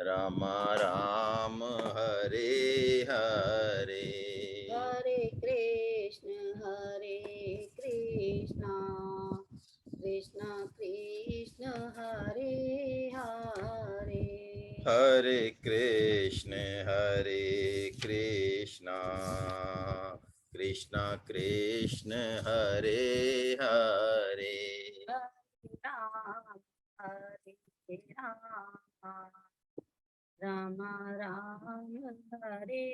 राम राम हरे हरे। हरे कृष्ण कृष्ण कृष्ण हरे हरे। हरे कृष्ण कृष्ण कृष्ण हरे हरे। हरे राम हरे राम राम राम हरे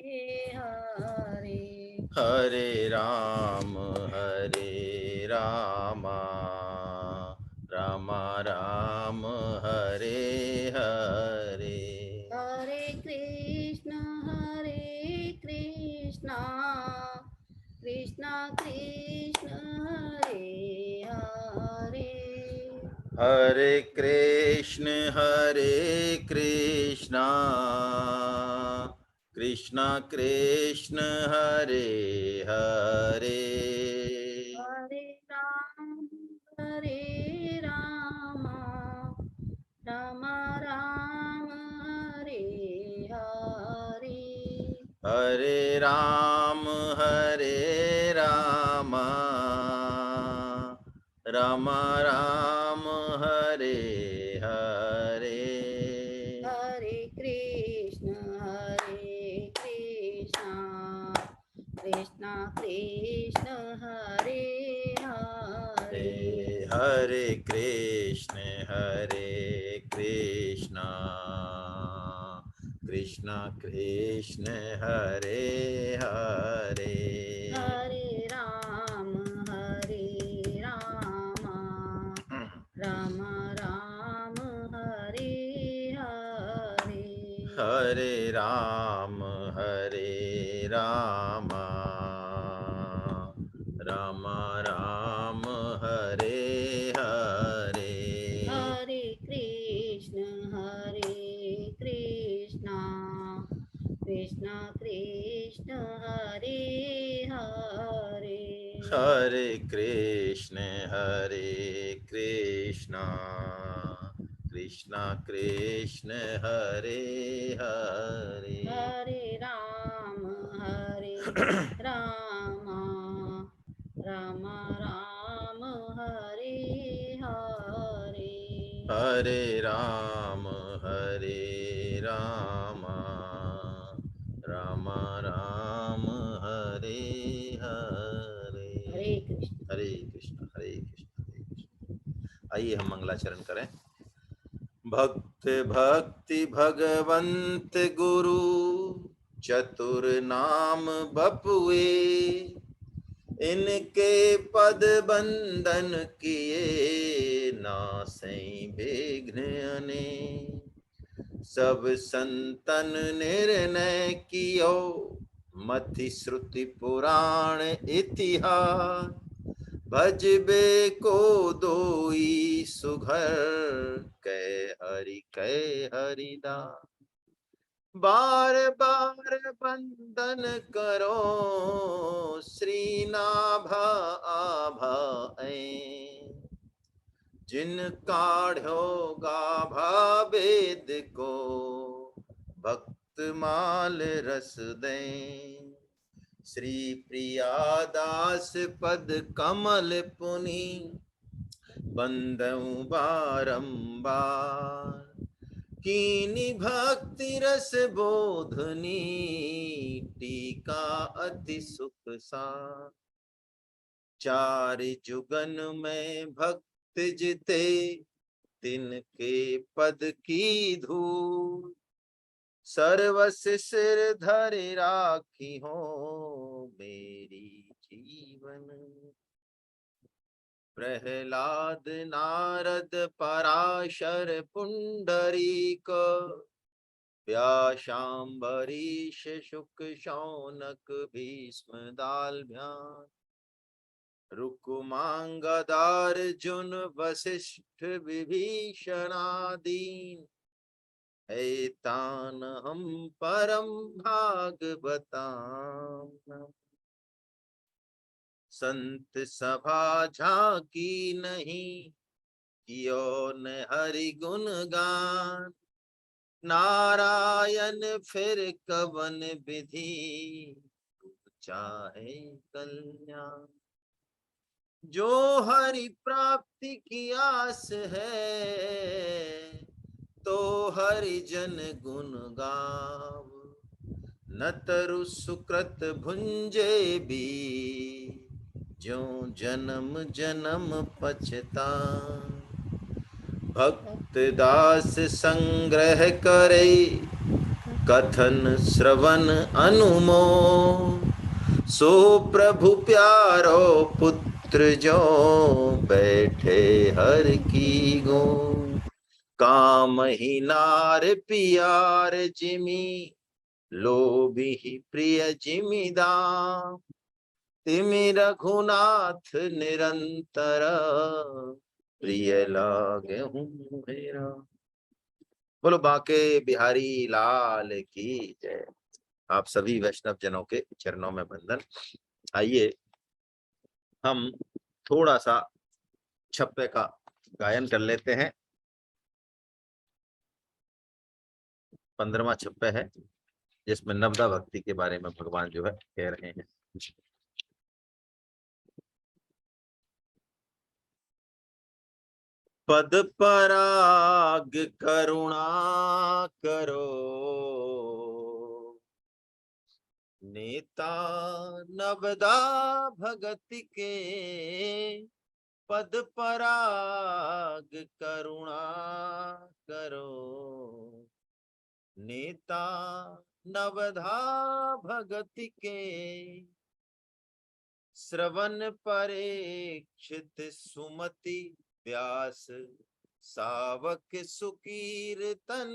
हरे। हरे राम राम राम हरे हरे। हरे कृष्ण कृष्ण कृष्ण हरे हरे। हरे कृष्ण कृष्ण कृष्ण हरे हरे। हरे राम राम राम हरे हरे। हरे राम राम राम हरे हरे। हरे कृष्ण कृष्ण कृष्ण हरे हरे। हरे कृष्ण कृष्ण कृष्ण हरे हरे। हरे राम राम राम हरे हरे। हरे राम राम राम हरे हरे। हरे कृष्ण कृष्ण कृष्ण हरे हरे। हरे कृष्ण कृष्ण कृष्ण हरे हरे। हरे राम राम राम राम हरे हरे। हरे राम राम राम राम हरे हरे। हरे कृष्ण। हरे कृष्ण हरे कृष्ण हरे कृष्ण। आइए हम मंगलाचरण करें। भक्त भक्ति भगवंत गुरु चतुर नाम बपुए। इनके पद बंदन किए नासै विघ्न अनेक। सब संतन निर्णय कियो मति श्रुति पुराण इतिहास। भजबे को दोई सुघर कै हरिदास। बार बार वंदन करो श्री नाभा आभा ऐं। जिन काढ़ो गाभा वेद को भक्त माल रस दें। श्री प्रिया दास पद कमल पुनि बंदऊं बारंबार। कीनी भक्ति रस बोधनी टीका अति सुख सार। चार जुगन में भक्त जिते तिनके पद की धूल। सर्वस सिर धरि राखी हो मेरी जीवन। प्रहलाद नारद पराशर पुंडरीक। व्यासाम्बरीश शुक शौनक भीष्म दालभ्यान। रुकुमांगदार्जुन वसिष्ठ विभीषणादीन। एतान हम परम भागवताम। संत सभा झांकी नहीं कियो न हरि गुण गान। नारायण फिर कवन विधि चाहे कल्याण। जो हरि प्राप्ति की आस है तो हरि जन गुण गाव। न तरु सुकृत भुंजे भी जो जन्म जन्म पछतान। भक्त दास संग्रह करे कथन श्रवण अनुमोद। सो प्रभु प्यारो पुत्र जो बैठे हर की गो। काम ही नार पियार जिमी लोभी प्रिय जिमी दाम। तिमि रघुनाथ निरंतर प्रिय लागे हूँ मेरा। बोलो बांके बिहारी लाल की जय। आप सभी वैष्णव जनों के चरणों में वंदन। आइए हम थोड़ा सा छप्पे का गायन कर लेते हैं। 15वां छप्पे है जिसमें नवदा भक्ति के बारे में भगवान जो है कह रहे हैं। पद पराग करुणा करो नेता नवदा भगति के। पद पराग करुणा करो नेता नवधा भगति के। श्रवण परीक्षित सुमति व्यास सावक सुकीर्तन।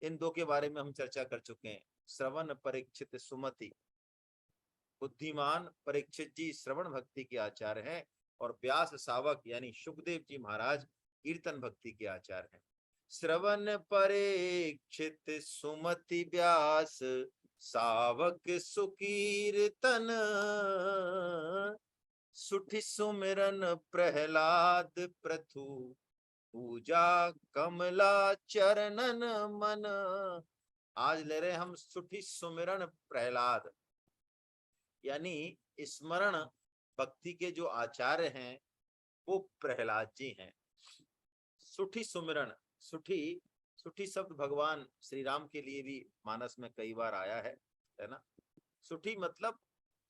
इन दो के बारे में हम चर्चा कर चुके हैं। श्रवण परीक्षित सुमति, बुद्धिमान परीक्षित जी श्रवण भक्ति के आचार्य हैं और व्यास सावक यानी सुखदेव जी महाराज कीर्तन भक्ति के आचार्य हैं। श्रवण परीक्षित सुमति व्यास सावक सुकीर्तन। सुठि सुमिरन प्रहलाद प्रथु पूजा कमला चरणन मन। आज ले रहे हम सुठि सुमिरन प्रहलाद यानी स्मरण भक्ति के जो आचार्य हैं वो प्रहलाद जी हैं। सुठी सुमिरन, सुठी सुठी शब्द भगवान श्री राम के लिए भी मानस में कई बार आया है ना। सुठी मतलब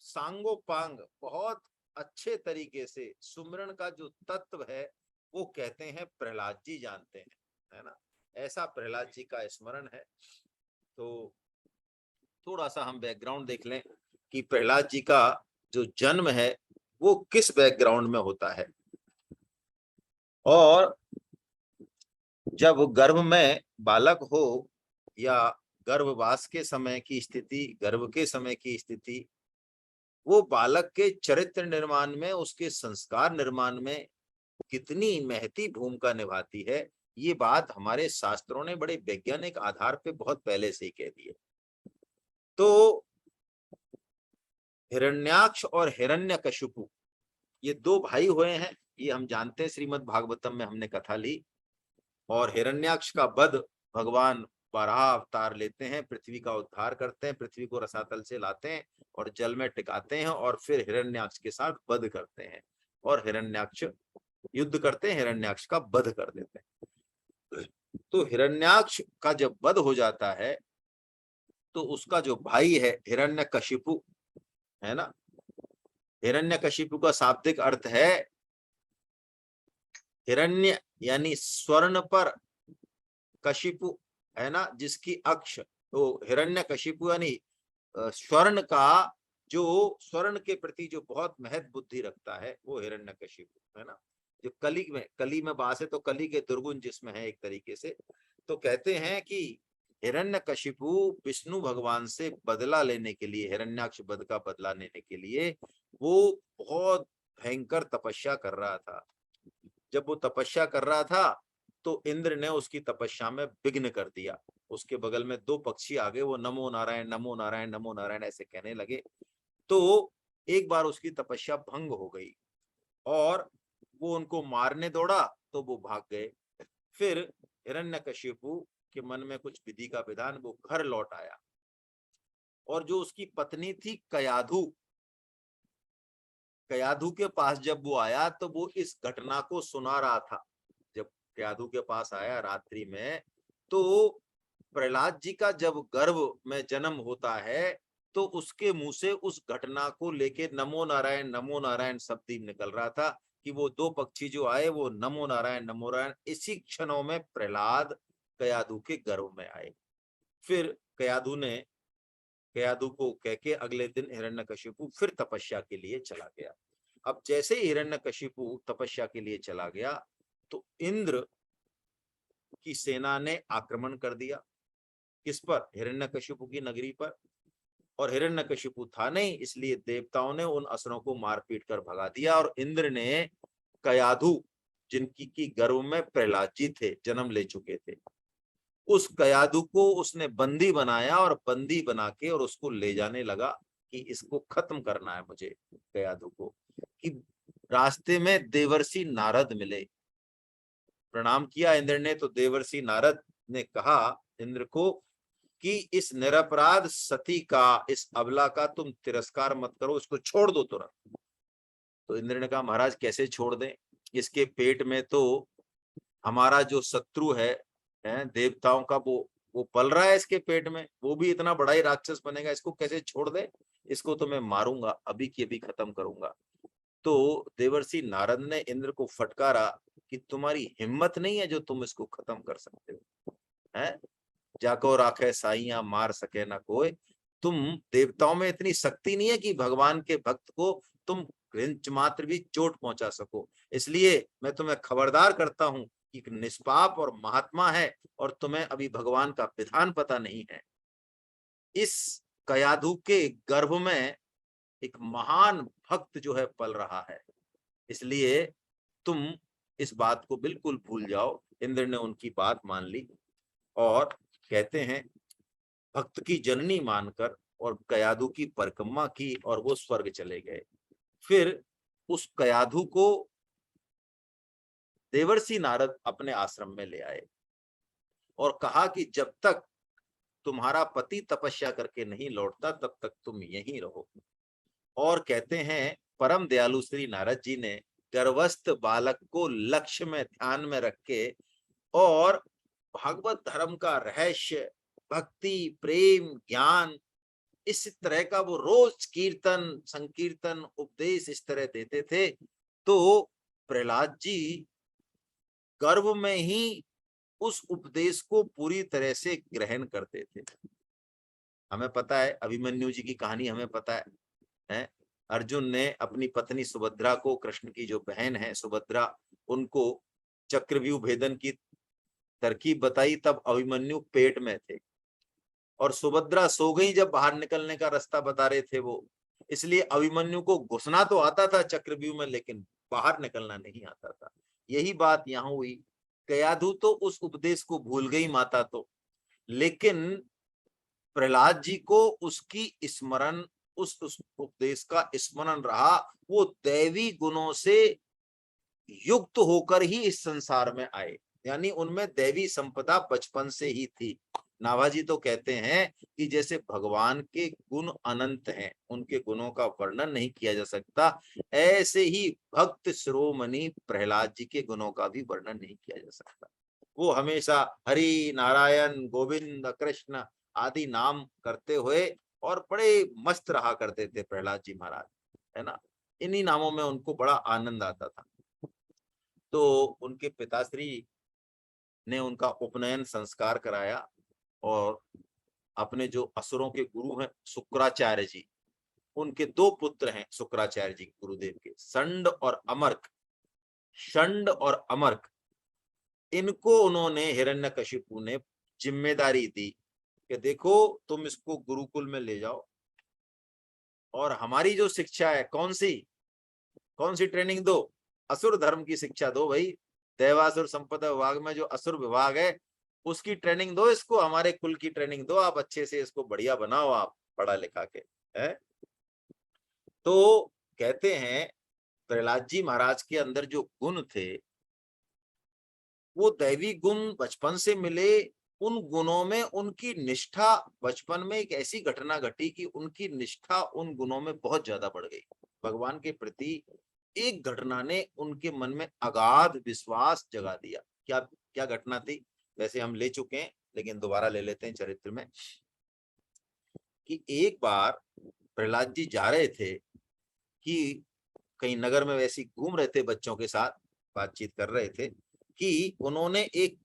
सांगो पांग, बहुत अच्छे तरीके से सुमिरन का जो तत्व है वो कहते हैं प्रहलाद जी जानते हैं, है ना। ऐसा प्रहलाद जी का स्मरण है। तो थोड़ा सा हम बैकग्राउंड देख लें कि प्रहलाद जी का जो जन्म है वो किस बैकग्राउंड में होता है। और जब गर्भ में बालक हो या गर्भवास के समय की स्थिति, गर्भ के समय की स्थिति, वो बालक के चरित्र निर्माण में, उसके संस्कार निर्माण में कितनी महती भूमिका निभाती है, ये बात हमारे शास्त्रों ने बड़े वैज्ञानिक आधार पे बहुत पहले से ही कह दी है। तो हिरण्याक्ष और हिरण्यकशिपु ये दो भाई हुए हैं, ये हम जानते हैं, श्रीमद् भागवतम में हमने कथा ली। और हिरण्याक्ष का वध भगवान बारह अवतार लेते हैं, पृथ्वी का उद्धार करते हैं, पृथ्वी को रसातल से लाते हैं और जल में टिकाते हैं और फिर हिरण्याक्ष के साथ वध करते हैं और हिरण्याक्ष युद्ध करते हैं, हिरण्याक्ष का वध कर देते हैं। तो हिरण्याक्ष का जब वध हो जाता है तो उसका जो भाई है हिरण्यकशिपु, है ना। हिरण्यकशिपु का शाब्दिक अर्थ है हिरण्य यानी स्वर्ण पर, कशिपु है ना जिसकी अक्ष। तो हिरण्यकशिपु यानी स्वर्ण का, जो स्वर्ण के प्रति जो बहुत महत्व बुद्धि रखता है वो हिरण्यकशिपु, है ना। जो कली में बास है तो कली के दुर्गुण जिसमें है एक तरीके से। तो कहते हैं कि हिरण्यकशिपु विष्णु भगवान से बदला लेने के लिए, हिरण्याक्ष वध का बदला लेने के लिए वो बहुत भयंकर तपस्या कर रहा था। जब वो तपस्या कर रहा था तो इंद्र ने उसकी तपस्या में विघ्न कर दिया। उसके बगल में दो पक्षी आ गए, वो नमो नारायण नमो नारायण नमो नारायण ऐसे कहने लगे। तो एक बार उसकी तपस्या भंग हो गई और वो उनको मारने दौड़ा तो वो भाग गए। फिर हिरण्यकशिपु के मन में कुछ विधि का विधान, वो घर लौट आया और जो उसकी पत्नी थी कयाधु, कयाधु के पास जब वो आया तो वो इस घटना को सुना रहा था। जब कयाधु के पास आया रात्रि में, तो प्रहलाद जी का जब गर्भ में जन्म होता है तो उसके मुंह से उस घटना को लेके नमो नारायण शब्द ही निकल रहा था कि वो दो पक्षी जो आए वो नमो नारायण इसी क्षणों में प्रहलाद कयाधु के गर्भ में आए। फिर कयाधु को कह के अगले दिन हिरण्यकशिपु फिर तपस्या के लिए चला गया। अब जैसे ही हिरण्यकशिपु तपस्या के लिए चला गया तो इंद्र की सेना ने आक्रमण कर दिया। किस पर? हिरण्यकशिपु की नगरी पर। और हिरण्यकशिपु था नहीं, इसलिए देवताओं ने उन असुरों को मार पीट कर भगा दिया और इंद्र ने कयाधु, जिनकी की गर्भ में प्रहलाद जी थे, जन्म ले चुके थे, उस कयाधु को उसने बंदी बनाया और बंदी बना के और उसको ले जाने लगा कि इसको खत्म करना है मुझे, कयाधु को। कि रास्ते में देवर्षि नारद मिले, प्रणाम किया इंद्र ने, तो देवर्षि नारद ने कहा इंद्र को कि इस निरपराध सती का, इस अबला का तुम तिरस्कार मत करो, इसको छोड़ दो तुरंत। तो इंद्र ने कहा महाराज कैसे छोड़ दें, इसके पेट में तो हमारा जो शत्रु है देवताओं का, वो पल रहा है इसके पेट में, वो भी इतना बड़ा ही राक्षस बनेगा, इसको कैसे छोड़ दे, इसको तो मैं मारूंगा, अभी की अभी खत्म करूंगा। तो देवर्षि नारद ने इंद्र को फटकारा कि तुम्हारी हिम्मत नहीं है जो तुम इसको खत्म कर सकते हो, है जाको राखे साइया मार सके ना कोई। तुम देवताओं में इतनी शक्ति नहीं है कि भगवान के भक्त को तुम इंच मात्र भी चोट पहुंचा सको, इसलिए मैं तुम्हें खबरदार करता हूं कि एक निष्पाप और महात्मा है और तुम्हें अभी भगवान का विधान पता नहीं है। इस कयाधु के गर्भ में एक महान भक्त जो है पल रहा है, इसलिए तुम इस बात को बिल्कुल भूल जाओ। इंद्र ने उनकी बात मान ली और कहते हैं भक्त की जननी मानकर और कयाधु की परिक्रमा की और वो स्वर्ग चले गए। फिर उस कयाधु को देवर्षि नारद अपने आश्रम में ले आए और कहा कि जब तक तुम्हारा पति तपस्या करके नहीं लौटता तब तक तुम यहीं रहो। और कहते हैं परम दयालु श्री नारद जी ने गर्भस्थ बालक को लक्ष्य में ध्यान में रख के और भागवत धर्म का रहस्य, भक्ति, प्रेम, ज्ञान, इस तरह का वो रोज कीर्तन संकीर्तन उपदेश इस तरह देते थे। तो प्रहलाद जी गर्भ में ही उस उपदेश को पूरी तरह से ग्रहण करते थे। हमें पता है अभिमन्यु जी की कहानी, हमें पता है अर्जुन ने अपनी पत्नी सुभद्रा को, कृष्ण की जो बहन है सुभद्रा, उनको चक्रव्यूह भेदन की तरकीब बताई, तब अभिमन्यु पेट में थे और सुभद्रा सो गई जब बाहर निकलने का रास्ता बता रहे थे वो, इसलिए अभिमन्यु को घुसना तो आता था चक्रव्यूह में लेकिन बाहर निकलना नहीं आता था। यही बात यहाँ हुई। कयाधु तो उस उपदेश को भूल गई माता तो, लेकिन प्रहलाद जी को उसकी स्मरण, उस उपदेश का स्मरण रहा। वो दैवी गुणों से युक्त होकर ही इस संसार में आए, यानी उनमें दैवी संपदा बचपन से ही थी। नाभाजी तो कहते हैं कि जैसे भगवान के गुण अनंत हैं, उनके गुणों का वर्णन नहीं किया जा सकता, ऐसे ही भक्त शिरोमणि प्रहलाद जी के गुणों का भी वर्णन नहीं किया जा सकता। वो हमेशा हरि नारायण गोविंद कृष्ण आदि नाम करते हुए और बड़े मस्त रहा करते थे प्रहलाद जी महाराज, है ना। इन्हीं नामों में उनको बड़ा आनंद आता था। तो उनके पिताश्री ने उनका उपनयन संस्कार कराया और अपने जो असुरों के गुरु हैं शुक्राचार्य जी, उनके दो पुत्र हैं शुक्राचार्य जी गुरुदेव के, षंड और अमर्क। षंड और अमर्क, इनको उन्होंने हिरण्यकशिपु ने जिम्मेदारी दी कि देखो तुम इसको गुरुकुल में ले जाओ और हमारी जो शिक्षा है कौन सी ट्रेनिंग दो, असुर धर्म की शिक्षा दो भाई। देवासुर संपदा विभाग में जो असुर विभाग है उसकी ट्रेनिंग दो इसको, हमारे कुल की ट्रेनिंग दो, आप अच्छे से इसको बढ़िया बनाओ, आप पढ़ा लिखा के है। तो कहते हैं प्रहलाद जी महाराज के अंदर जो गुण थे वो दैवी गुण बचपन से मिले, उन गुणों में उनकी निष्ठा, बचपन में एक ऐसी घटना घटी कि उनकी निष्ठा उन गुणों में बहुत ज्यादा बढ़ गई। भगवान के प्रति एक घटना ने उनके मन में अगाध विश्वास जगा दिया। क्या क्या घटना थी? वैसे हम ले चुके हैं, लेकिन दोबारा ले लेते हैं चरित्र में। कि एक बार प्रहलाद जी जा रहे थे कि कहीं नगर में वैसे घूम रहे थे, बच्चों के साथ बातचीत कर रहे थे कि उन्होंने एक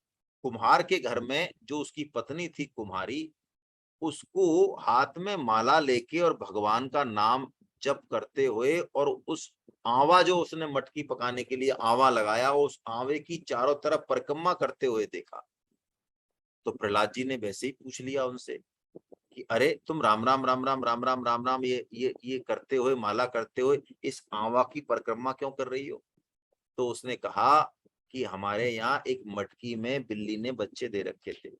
कुम्हार के घर में, जो उसकी पत्नी थी कुम्हारी, उसको हाथ में माला लेके और भगवान का नाम जप करते हुए, और उस आवा जो उसने मटकी पकाने के लिए आवा लगाया, उस आवे की चारों तरफ परिक्रमा करते हुए देखा। तो प्रहलाद जी ने वैसे ही पूछ लिया उनसे कि अरे तुम राम राम राम राम राम राम राम राम ये करते हुए, माला करते हुए इस आवा की परिक्रमा क्यों कर रही हो? तो उसने कहा कि हमारे यहाँ एक मटकी में बिल्ली ने बच्चे दे रखे थे,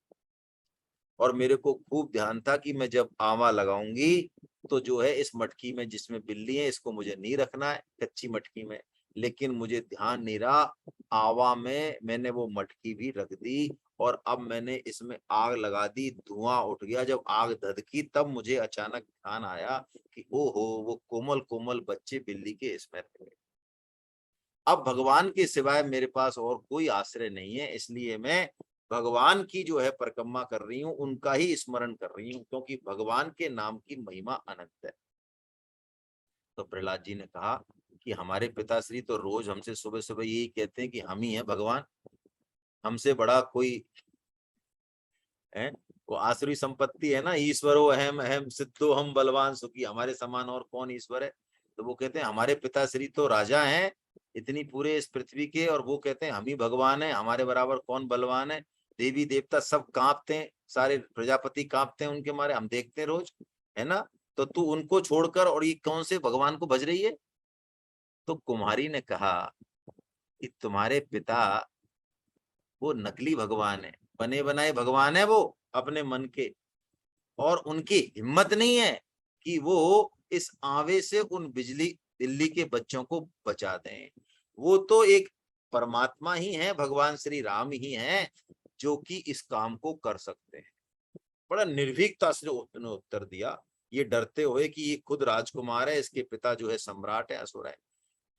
और मेरे को खूब ध्यान था कि मैं जब आवा लगाऊंगी तो जो है इस मटकी में जिसमें बिल्ली है, इसको मुझे नहीं रखना है कच्ची मटकी में। लेकिन मुझे ध्यान नहीं रहा, आवा में मैंने वो मटकी भी रख दी, और अब मैंने इसमें आग लगा दी, धुआं उठ गया। जब आग धधकी तब मुझे अचानक ध्यान आया कि ओहो, वो कोमल कोमल बच्चे बिल्ली के इसमें थे। अब भगवान के सिवाय मेरे पास और कोई आश्रय नहीं है, इसलिए मैं भगवान की जो है परिक्रमा कर रही हूँ, उनका ही स्मरण कर रही हूँ, क्योंकि भगवान के नाम की महिमा अनंत है। तो प्रहलाद जी ने कहा कि हमारे पिताश्री तो रोज हमसे सुबह सुबह यही कहते हैं कि हम ही हैं भगवान, हमसे बड़ा कोई है। वो आसुरी संपत्ति है ना, ईश्वरो अहम अहम सिद्धो हम बलवान सुखी, हमारे समान और कौन ईश्वर है? तो वो कहते हैं हमारे पिताश्री तो राजा हैं इतनी पूरे इस पृथ्वी के, और वो कहते हैं हम ही भगवान है, हमारे बराबर कौन बलवान है? देवी देवता सब कांपते हैं, सारे प्रजापति कांपते हैं उनके मारे, हम देखते हैं रोज, है ना? तो तू उनको छोड़कर और ये कौन से भगवान को भज रही है? तो कुम्हारी ने कहा कि तुम्हारे पिता वो नकली भगवान है, बने बनाए भगवान है वो अपने मन के, और उनकी हिम्मत नहीं है कि वो इस आवे से उन बिल्ली के बच्चों को बचा दें। वो तो एक परमात्मा ही है, भगवान श्री राम ही हैं जो कि इस काम को कर सकते हैं। बड़ा निर्भीकता से उसने उत्तर दिया, ये डरते हुए कि ये खुद राजकुमार है, इसके पिता जो है सम्राट है, असुर है।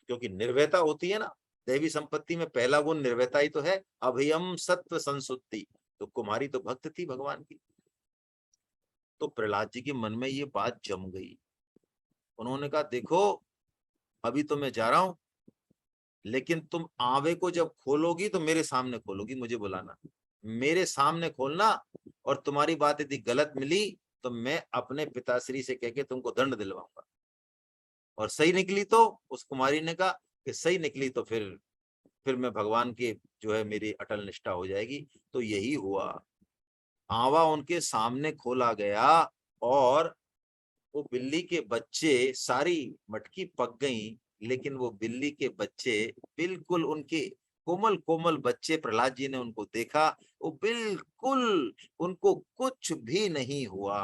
क्योंकि निर्भयता होती है ना, दैवी संपत्ति में पहला गुण निर्भयता ही तो है, अभयम सत्व संसुत्ति। तो कुमारी तो भक्त थी भगवान की। तो प्रहलाद जी के मन में ये बात जम गई। उन्होंने कहा देखो, अभी तो मैं जा रहा हूं, लेकिन तुम आवे को जब खोलोगी तो मेरे सामने खोलोगी, मुझे बुलाना, मेरे सामने खोलना। और तुम्हारी बात यदि गलत मिली तो मैं अपने पिताश्री से कह के तुमको दंड दिलवाऊंगा। और सही निकली तो, उस कुमारी ने कहा कि सही निकली तो फिर मैं भगवान के जो है मेरी अटल निष्ठा हो जाएगी। तो यही हुआ, आवा उनके सामने खोला गया, और वो बिल्ली के बच्चे, सारी मटकी पक गई, लेकिन वो बिल्ली के बच्चे बिल्कुल, उनके कोमल कोमल बच्चे, प्रहलाद जी ने उनको देखा, वो बिल्कुल, उनको कुछ भी नहीं हुआ।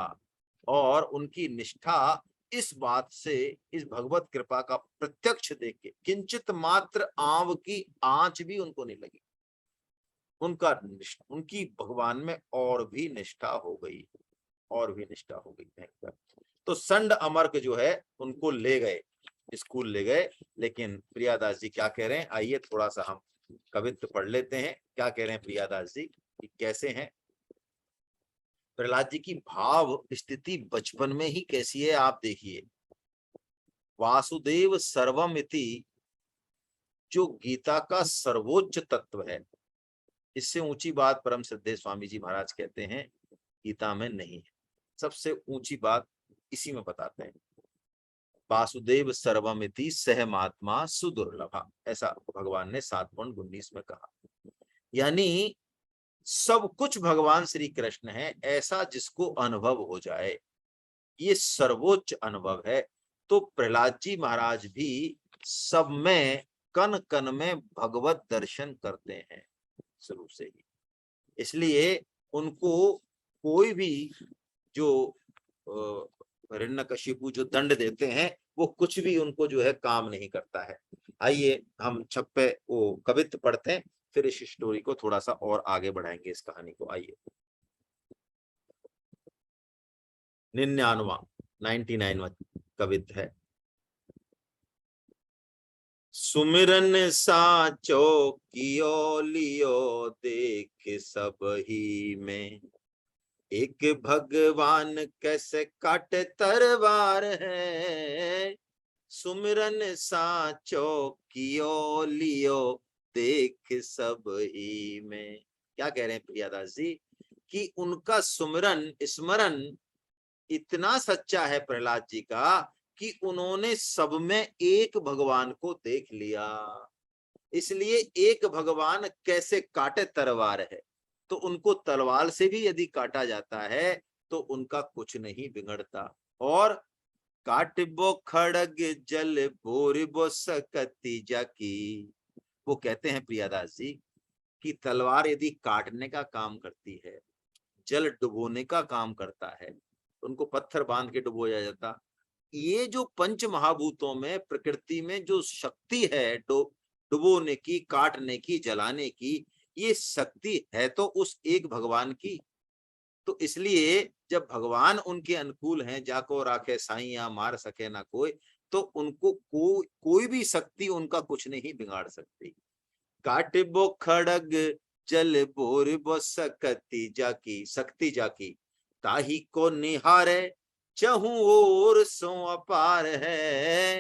और उनकी निष्ठा इस बात से, इस भगवत कृपा का प्रत्यक्ष देख के, किंचित मात्र आंव की आंच भी उनको नहीं लगी। उनकी भगवान में और भी निष्ठा हो गई, और भी निष्ठा हो गई भयंकर। तो संड अमर्क जो है उनको ले गए, स्कूल ले गए। लेकिन प्रियादास जी क्या कह रहे हैं, आइए थोड़ा सा हम कवित्व पढ़ लेते हैं। क्या कह रहे हैं प्रियादास जी कि कैसे हैं प्रहलाद जी की भाव स्थिति बचपन में ही कैसी है, आप देखिए। वासुदेव सर्वमिति जो गीता का सर्वोच्च तत्व है, इससे ऊंची बात परम श्रद्धेय स्वामी जी महाराज कहते हैं गीता में नहीं है। सबसे ऊंची बात इसी में बताते हैं, वासुदेव सर्वमिति सहमात्मा सुदुर्लभा, ऐसा भगवान ने 7.19 में कहा। यानी सब कुछ भगवान श्री कृष्ण है, ऐसा जिसको अनुभव हो जाए, ये सर्वोच्च अनुभव है। तो प्रहलाद जी महाराज भी सब में, कन कन में भगवत दर्शन करते हैं शुरू से ही। इसलिए उनको कोई भी जो हिरण्यकशिपु जो दंड देते हैं, वो कुछ भी उनको जो है काम नहीं करता है। आइए हम छप्पे वो कवित्व पढ़ते हैं, फिर इस स्टोरी को थोड़ा सा और आगे बढ़ाएंगे, इस कहानी को। आइए 99वां 99वां कवित है। सुमिरन साचो कियो लियो देख सब ही में, एक भगवान कैसे काटे तरवार है। सुमिरन साचो कियो लियो देख सब ही में। क्या कह रहे हैं प्रियादास जी कि उनका सुमिरन स्मरण इतना सच्चा है प्रहलाद जी का कि उन्होंने सब में एक भगवान को देख लिया। इसलिए एक भगवान कैसे काटे तलवार है, तो उनको तलवार से भी यदि काटा जाता है तो उनका कुछ नहीं बिगड़ता। और काटबो खड़ग जल बोरिबो सकती जाकी, वो कहते हैं प्रियादास जी कि तलवार यदि काटने का काम करती है, जल डुबोने का काम करता है, उनको पत्थर बांध के डुबोया जाता। ये जो पंच महाभूतों में प्रकृति में जो शक्ति है डुबोने की, काटने की, जलाने की, ये शक्ति है तो उस एक भगवान की। तो इसलिए जब भगवान उनके अनुकूल हैं, जाको राखे साइया मार सके ना कोई, तो उनको कोई भी शक्ति उनका कुछ नहीं बिगाड़ सकती। काटिबो खड़ग जल बोरिबो सकती जाकी, शक्ति जाकी ताही को निहारे चहु ओर सो अपार है।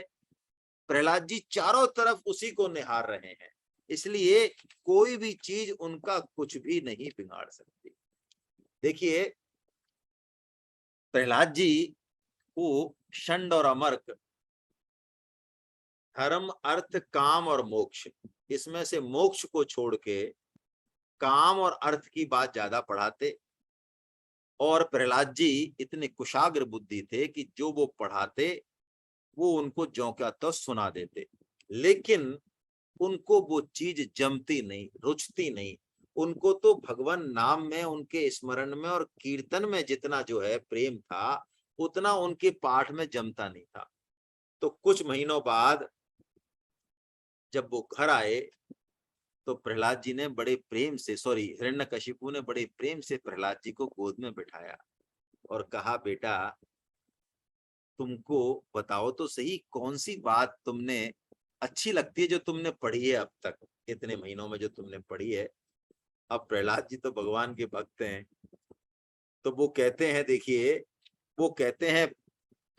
प्रहलाद जी चारों तरफ उसी को निहार रहे हैं, इसलिए कोई भी चीज उनका कुछ भी नहीं बिगाड़ सकती। देखिए प्रहलाद जी को षंड और अमर्क, धर्म अर्थ काम और मोक्ष, इसमें से मोक्ष को छोड़ के काम और अर्थ की बात ज्यादा पढ़ाते। और प्रहलाद जी इतने कुशाग्र बुद्धि थे कि जो वो पढ़ाते वो उनको ज्यों क्या तो सुना देते, लेकिन उनको वो चीज जमती नहीं, रुचती नहीं। उनको तो भगवान नाम में, उनके स्मरण में और कीर्तन में जितना जो है प्रेम था, उतना उनके पाठ में जमता नहीं था। तो कुछ महीनों बाद जब वो घर आए तो प्रहलाद जी ने बड़े प्रेम से, सॉरी हिरण्यकशिपु ने बड़े प्रेम से प्रहलाद जी को गोद में बिठाया और कहा, बेटा तुमको बताओ तो सही कौन सी बात तुमने अच्छी लगती है जो तुमने पढ़ी है अब तक, इतने महीनों में जो तुमने पढ़ी है। अब प्रहलाद जी तो भगवान के भक्त हैं, तो वो कहते हैं, देखिए वो कहते हैं,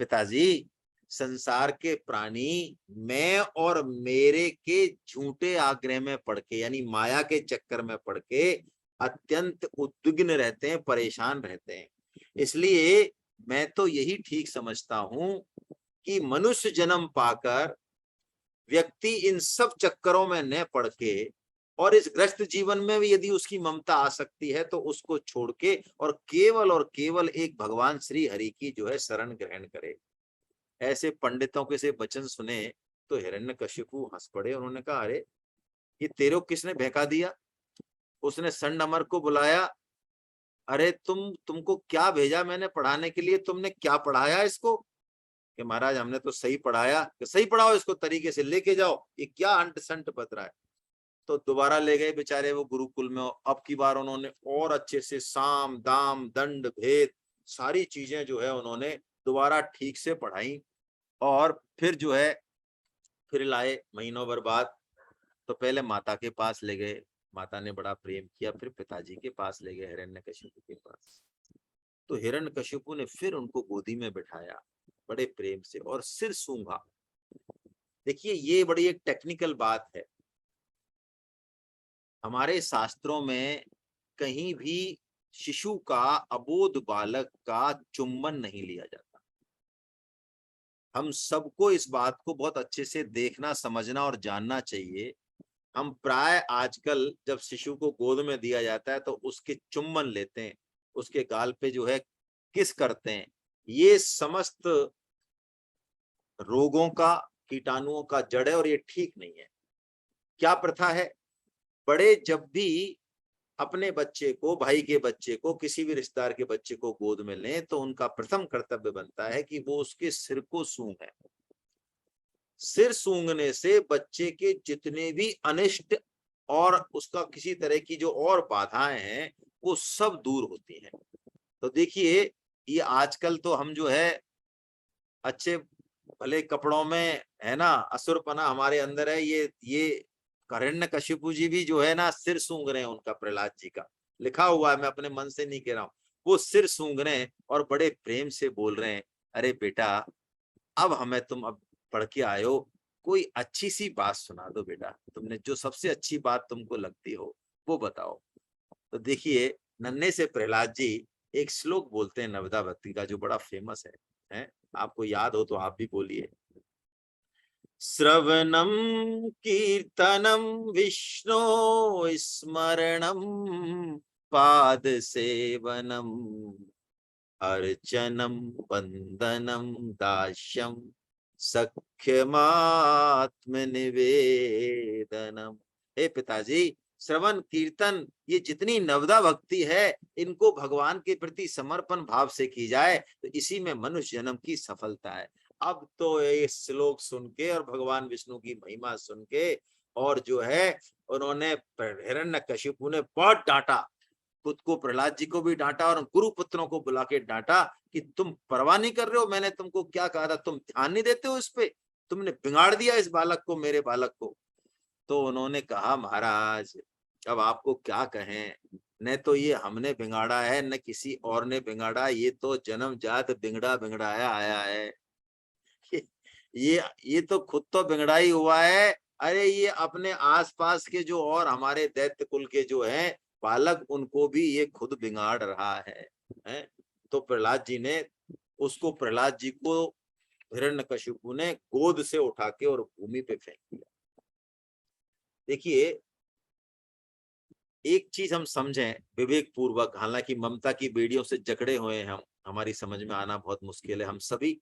पिताजी संसार के प्राणी मैं और मेरे के झूठे आग्रह में पड़ के, यानी माया के चक्कर में पड़ के अत्यंत उद्विग्न रहते हैं, परेशान रहते हैं। इसलिए मैं तो यही ठीक समझता हूं कि मनुष्य जन्म पाकर व्यक्ति इन सब चक्करों में न पड़ के और इस ग्रस्त जीवन में भी यदि उसकी ममता आ सकती है तो उसको छोड़ के और केवल एक भगवान श्री हरि की जो है शरण ग्रहण करे। ऐसे पंडितों के से वचन सुने तो हिरण्यकशिपु हंस पड़े। उन्होंने कहा, अरे ये तेरे को किसने बहका दिया? उसने षंड अमर को बुलाया, अरे तुमको क्या भेजा मैंने पढ़ाने के लिए, तुमने क्या पढ़ाया इसको? कि महाराज हमने तो सही पढ़ाया। कि सही पढ़ाओ, इसको तरीके से लेके जाओ, ये क्या अंट संट बत रहा है। तो दोबारा ले गए बेचारे वो गुरुकुल में। अब की बार उन्होंने और अच्छे से साम दाम दंड भेद सारी चीजें जो है उन्होंने दोबारा ठीक से पढ़ाई। और फिर जो है फिर लाए महीनों भर बाद। तो पहले माता के पास ले गए, माता ने बड़ा प्रेम किया। फिर पिताजी के पास ले गए, हिरण्यकशिपु के पास। तो हिरण्यकशिपु ने फिर उनको गोदी में बिठाया बड़े प्रेम से और सिर सूंघा। देखिए ये बड़ी एक टेक्निकल बात है। हमारे शास्त्रों में कहीं भी शिशु का, अबोध बालक का चुंबन नहीं लिया जाता। हम सबको इस बात को बहुत अच्छे से देखना, समझना और जानना चाहिए। हम प्राय आजकल जब शिशु को गोद में दिया जाता है तो उसके चुंबन लेते हैं, उसके गाल पे जो है किस करते हैं। ये समस्त रोगों का, कीटाणुओं का जड़ है और ये ठीक नहीं है। क्या प्रथा है, बड़े जब भी अपने बच्चे को, भाई के बच्चे को, किसी भी रिश्तेदार के बच्चे को गोद में लें तो उनका प्रथम कर्तव्य बनता है कि वो उसके सिर को सूंघें। सिर सूंघने से बच्चे के जितने भी अनिष्ट और उसका किसी तरह की जो और बाधाएं हैं वो सब दूर होती हैं। तो देखिए, ये आजकल तो हम जो है अच्छे भले कपड़ों में है ना, असुरपना हमारे अंदर है, ये हिरण्यकशिपु जी भी जो है ना सिर सूंघ रहे हैं उनका, प्रहलाद जी का लिखा हुआ है, मैं अपने मन से नहीं कह रहा हूं। वो सिर सूंघ रहे हैं और बड़े प्रेम से बोल रहे हैं, अरे बेटा, अब हमें तुम अब पढ़ के आए हो, कोई अच्छी सी बात सुना दो बेटा, तुमने जो सबसे अच्छी बात तुमको लगती हो वो बताओ। तो देखिए, नन्हे से प्रहलाद जी एक श्लोक बोलते हैं नवदा भक्ति का जो बड़ा फेमस है? आपको याद हो तो आप भी बोलिए। श्रवणम कीर्तनम विष्णु स्मरणम पाद सेवनम अर्चनम वंदनम दास्यम सख्यमात्म निवेदनम। हे पिताजी, श्रवण कीर्तन ये जितनी नवदा भक्ति है, इनको भगवान के प्रति समर्पण भाव से की जाए तो इसी में मनुष्य जन्म की सफलता है। अब तो ये श्लोक सुन के और भगवान विष्णु की महिमा सुन के, और जो है उन्होंने हिरण्यकशिपु ने बहुत डांटा, खुद को प्रहलाद जी को भी डांटा और गुरु पुत्रों को बुला के डांटा कि तुम परवाह नहीं कर रहे हो, मैंने तुमको क्या कहा था, तुम ध्यान नहीं देते हो इस पे, तुमने बिगाड़ दिया इस बालक को, मेरे बालक को। तो उन्होंने कहा, महाराज अब आपको क्या कहें, न तो ये हमने बिगाड़ा है न किसी और ने बिगाड़ा, ये तो जन्मजात बिगड़ा बिगड़ाया आया है। ये तो खुद तो बिगड़ा ही हुआ है, अरे ये अपने आसपास के जो और हमारे दैत्य कुल के जो हैं बालक, उनको भी ये खुद बिगाड़ रहा है? तो प्रहलाद जी ने उसको, प्रहलाद जी को हिरण्यकशिपु ने गोद से उठा के और भूमि पे फेंक दिया। देखिए, एक चीज हम समझें विवेक पूर्वक, हालांकि ममता की बेड़ियों से जकड़े हुए हैं हम, हमारी समझ में आना बहुत मुश्किल है, हम सभी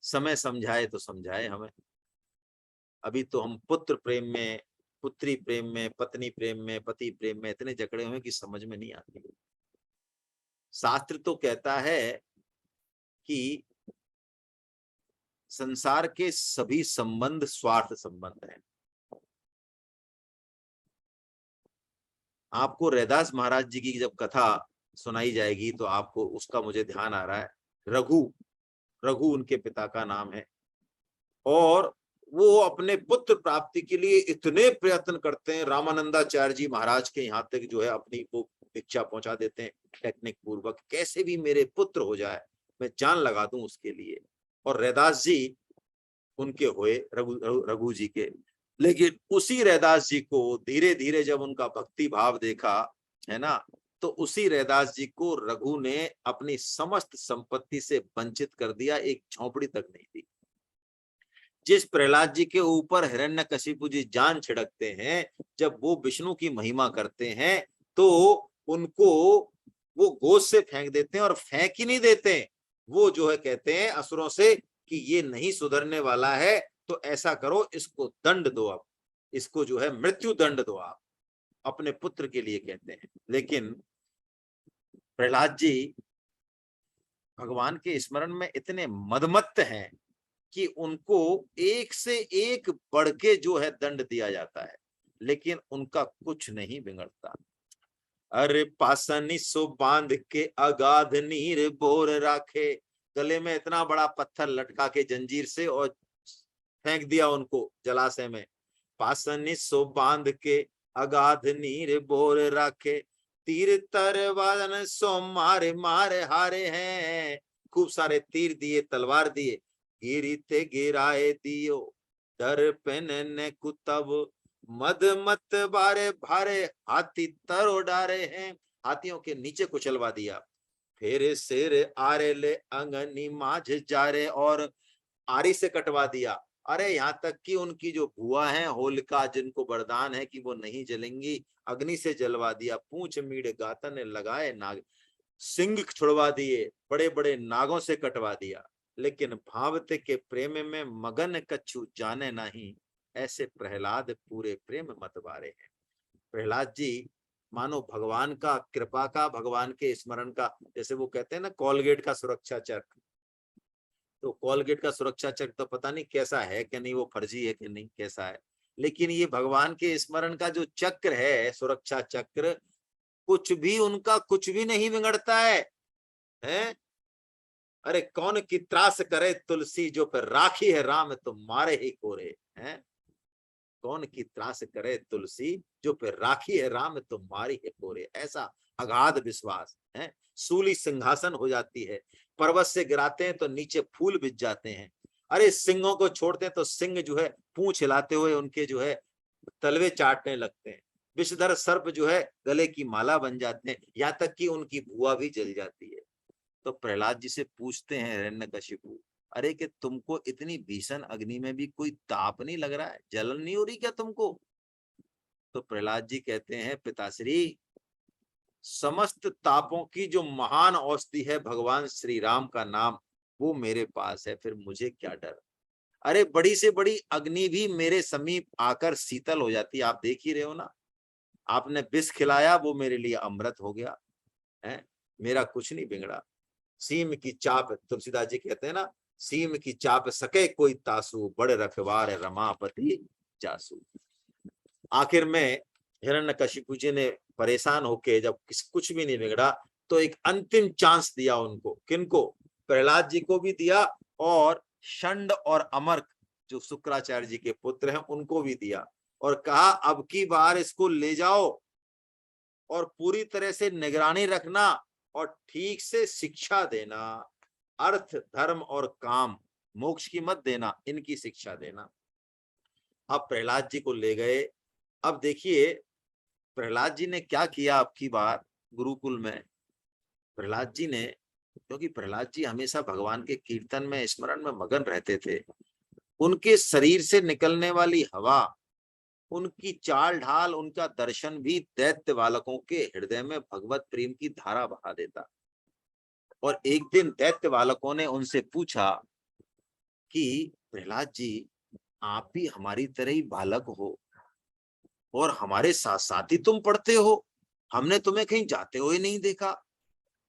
समय समझाए तो समझाए हमें। अभी तो हम पुत्र प्रेम में, पुत्री प्रेम में, पत्नी प्रेम में, पति प्रेम में इतने जकड़े हुए कि समझ में नहीं आती। शास्त्र तो कहता है कि संसार के सभी संबंध स्वार्थ संबंध हैं। आपको रैदास महाराज जी की जब कथा सुनाई जाएगी तो आपको उसका मुझे ध्यान आ रहा है। रघु, रघु उनके पिता का नाम है, और वो अपने पुत्र प्राप्ति के लिए इतने प्रयत्न करते हैं, रामानंदाचार्य जी महाराज के यहाँ तक जो है अपनी वो इच्छा पहुंचा देते हैं टेक्निक पूर्वक, कैसे भी मेरे पुत्र हो जाए, मैं जान लगा दूं उसके लिए। और रैदास जी उनके हुए, रघु जी के। लेकिन उसी रैदास जी को धीरे धीरे जब उनका भक्ति भाव देखा, है ना, तो उसी रैदास जी को रघु ने अपनी समस्त संपत्ति से वंचित कर दिया, एक झोंपड़ी तक नहीं दी। जिस प्रहलाद जी के ऊपर हिरण्यकशिपु जी जान छिड़कते हैं, जब वो विष्णु की महिमा करते हैं, तो उनको वो गोद से फेंक देते हैं, और फेंक ही नहीं देते, वो जो है कहते हैं असुरों से कि ये नहीं सुधरने वाला है, तो ऐसा करो, इसको दंड दो, अब इसको जो है मृत्यु दंड दो आप, अपने पुत्र के लिए कहते हैं। लेकिन प्रहलाद जी भगवान के स्मरण में इतने मदमत्त हैं कि उनको एक से एक बढ़ के जो है दंड दिया जाता है, लेकिन उनका कुछ नहीं बिगड़ता। अरे पासनी सो बांध के अगाध नीर बोर राखे, गले में इतना बड़ा पत्थर लटका के जंजीर से और फेंक दिया उनको जलाशय में। पासनी सो बांध के अगाध नीर बोर राखे, तीर तरवारन सो मारे मारे हारे हैं। खूब सारे तीर दिए, तलवार दिए, गिरी ते गिराए दियो, डर पेन कुतब मद मत बारे भारे, हाथी तर उड़ारे हैं, हाथियों के नीचे कुचलवा दिया। फिर सिर आरे ले अंगनी माझ जारे, और आरी से कटवा दिया। अरे यहाँ तक कि उनकी जो बुआ है होलिका, जिनको वरदान है कि वो नहीं जलेंगी, अग्नि से जलवा दिया। पूंछ मीड़ गातन लगाए नाग, सिंह छुड़वा दिए, बड़े बड़े नागों से कटवा दिया। लेकिन भावते के प्रेम में मगन कछु जाने नहीं, ऐसे प्रहलाद पूरे प्रेम मत बारे हैं। प्रहलाद जी मानो भगवान का कृपा का, भगवान के स्मरण का, जैसे वो कहते हैं ना कोलगेट का सुरक्षा चक्र, तो कोलगेट का सुरक्षा चक्र तो पता नहीं कैसा है कि नहीं, वो फर्जी है कि नहीं, कैसा है, लेकिन ये भगवान के स्मरण का जो चक्र है, सुरक्षा चक्र, कुछ भी उनका कुछ भी नहीं बिगड़ता है, हैं? अरे कौन की त्रास करे तुलसी, जो पर राखी है राम तो मारे ही कोरे, हैं? कौन की त्रास करे तुलसी, जो पे राखी है राम तो मारी है कोरे। ऐसा अगाध विश्वास है। सूली सिंहासन हो जाती है, पर्वत से गिराते हैं तो नीचे फूल बिछ जाते हैं। अरे सिंहों को छोड़ते हैं तो सिंह जो है पूंछ हिलाते हुए उनके जो है तलवे चाटने लगते हैं। विषधर सर्प जो है गले की माला बन जाते हैं, यहाँ तक कि उनकी भुआ भी जल जाती है। तो प्रहलाद जी से पूछते हैं हिरण्यकशिपु, अरे कि तुमको इतनी भीषण अग्नि में भी कोई ताप नहीं लग रहा है, जलन नहीं हो रही क्या तुमको? तो प्रहलाद जी कहते हैं, पिताश्री, समस्त तापों की जो महान औषधि है भगवान श्री राम का नाम, वो मेरे पास है, फिर मुझे क्या डर। अरे बड़ी से बड़ी अग्नि भी मेरे समीप आकर शीतल हो जाती है, आप देख ही रहे हो ना। आपने विष खिलाया, वो मेरे लिए अमृत हो गया है, मेरा कुछ नहीं बिगड़ा। सीम की चाप, तुलसीदास जी कहते हैं ना, सीम की चाप सके कोई तासु, बड़ रखवार रमापति जासु। आखिर में हिरण्यकशिपु जी ने परेशान होके जब कुछ भी नहीं बिगड़ा, तो एक अंतिम चांस दिया उनको। किनको? प्रहलाद जी को भी दिया, और षंड और अमर्क जो शुक्राचार्य जी के पुत्र हैं उनको भी दिया, और कहा अब की बार इसको ले जाओ और पूरी तरह से निगरानी रखना और ठीक से शिक्षा देना, अर्थ धर्म और काम, मोक्ष की मत देना, इनकी शिक्षा देना। अब प्रहलाद जी को ले गए। अब देखिए प्रहलाद जी ने क्या किया अब की बार गुरुकुल में। प्रहलाद जी ने, क्योंकि प्रहलाद जी हमेशा भगवान के कीर्तन में स्मरण में मगन रहते थे, उनके शरीर से निकलने वाली हवा, उनकी चाल ढाल, उनका दर्शन भी दैत्य बालकों के हृदय में भगवत प्रेम की धारा बहा देता। और एक दिन दैत्य बालकों ने उनसे पूछा कि प्रहलाद जी, आप भी हमारी तरह ही बालक हो और हमारे साथ साथ ही तुम पढ़ते हो, हमने तुम्हें कहीं जाते हुए नहीं देखा,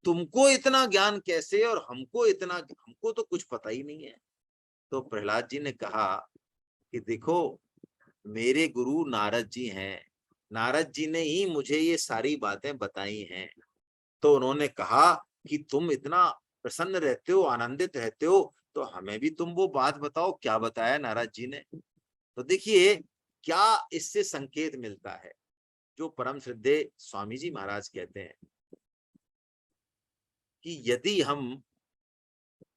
तुमको इतना ज्ञान कैसे और हमको इतना, हमको तो कुछ पता ही नहीं है। तो प्रहलाद जी ने कहा कि देखो, मेरे गुरु नारद जी हैं, नारद जी ने ही मुझे ये सारी बातें बताई हैं। तो उन्होंने कहा कि तुम इतना प्रसन्न रहते हो, आनंदित रहते हो, तो हमें भी तुम वो बात बताओ, क्या बताया नारद जी ने। तो देखिए क्या इससे संकेत मिलता है, जो परम श्रद्धेय स्वामी जी महाराज कहते हैं कि यदि हम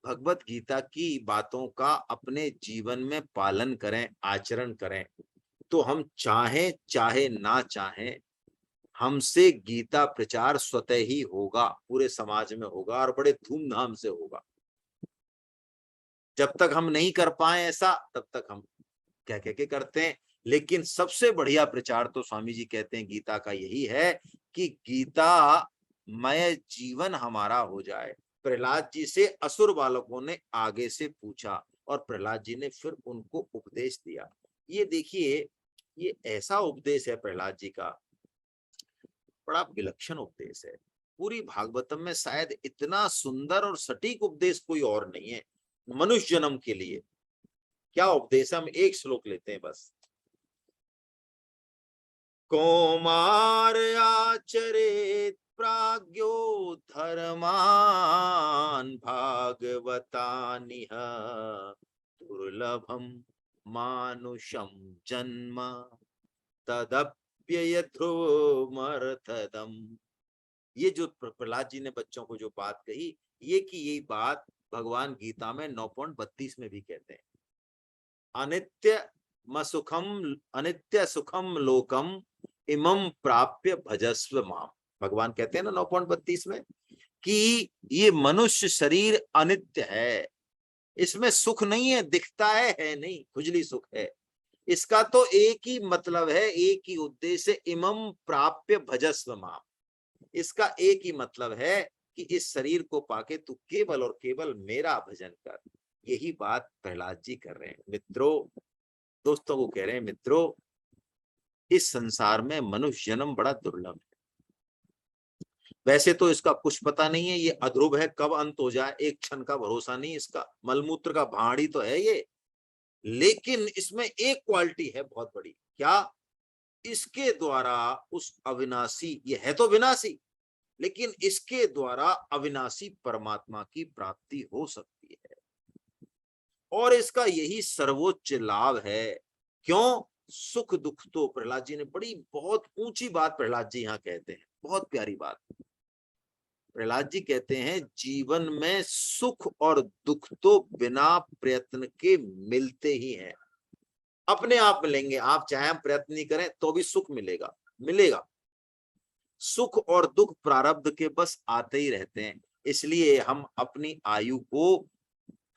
भगवत गीता की बातों का अपने जीवन में पालन करें, आचरण करें, तो हम चाहे चाहे ना चाहें, हमसे गीता प्रचार स्वतः ही होगा, पूरे समाज में होगा और बड़े धूमधाम से होगा। जब तक हम नहीं कर पाए ऐसा, तब तक हम कह कह के करते हैं। लेकिन सबसे बढ़िया प्रचार तो स्वामी जी कहते हैं गीता का यही है कि गीता मय जीवन हमारा हो जाए। प्रहलाद जी से असुर बालकों ने आगे से पूछा और प्रहलाद जी ने फिर उनको उपदेश दिया। ये देखिए, ये ऐसा उपदेश है प्रहलाद जी का, बड़ा विलक्षण उपदेश है। पूरी भागवतम में शायद इतना सुंदर और सटीक उपदेश कोई और नहीं है मनुष्य जन्म के लिए। क्या उपदेश है, हम एक श्लोक लेते हैं बस। कौमार आचरेत प्राज्ञो धर्मान भागवतानिह, दुर्लभम मानुषम जन्म तदप्यय ध्रुवमर्थदम। ये जो प्रहलाद जी ने बच्चों को जो बात कही, ये की यही बात भगवान गीता में 9.32 में भी कहते हैं। अनित्य सुखम लोकम इमं प्राप्य भजस्व माम। भगवान कहते हैं ना 9.32 में कि ये मनुष्य शरीर अनित्य है, इसमें सुख नहीं है, दिखता है नहीं, खुजली सुख है। इसका तो एक ही मतलब है, एक ही उद्देश्य, इमं प्राप्य भजस्व माम। इसका एक ही मतलब है कि इस शरीर को पाके तू केवल और केवल मेरा भजन कर। यही बात प्रहलाद जी कर रहे हैं। मित्रों, दोस्तों को कह रहे हैं, मित्रों, इस संसार में मनुष्य जन्म बड़ा दुर्लभ है। वैसे तो इसका कुछ पता नहीं है, ये अध्रुव है, कब अंत हो जाए एक क्षण का भरोसा नहीं इसका, मलमूत्र का भांड ही तो है ये। लेकिन इसमें एक क्वालिटी है बहुत बड़ी, क्या? इसके द्वारा उस अविनाशी, ये है तो विनाशी, लेकिन इसके द्वारा अविनाशी परमात्मा की प्राप्ति हो सकती है और इसका यही सर्वोच्च लाभ है। क्यों? सुख दुख तो प्रहलाद जी ने बड़ी बहुत ऊंची बात प्रहलाद जी यहाँ कहते हैं, बहुत प्यारी बात। प्रहलाद जी कहते हैं जीवन में सुख और दुख तो बिना प्रयत्न के मिलते ही हैं, अपने आप मिलेंगे। आप चाहे प्रयत्न नहीं करें तो भी सुख मिलेगा, मिलेगा। सुख और दुख प्रारब्ध के बस आते ही रहते हैं, इसलिए हम अपनी आयु को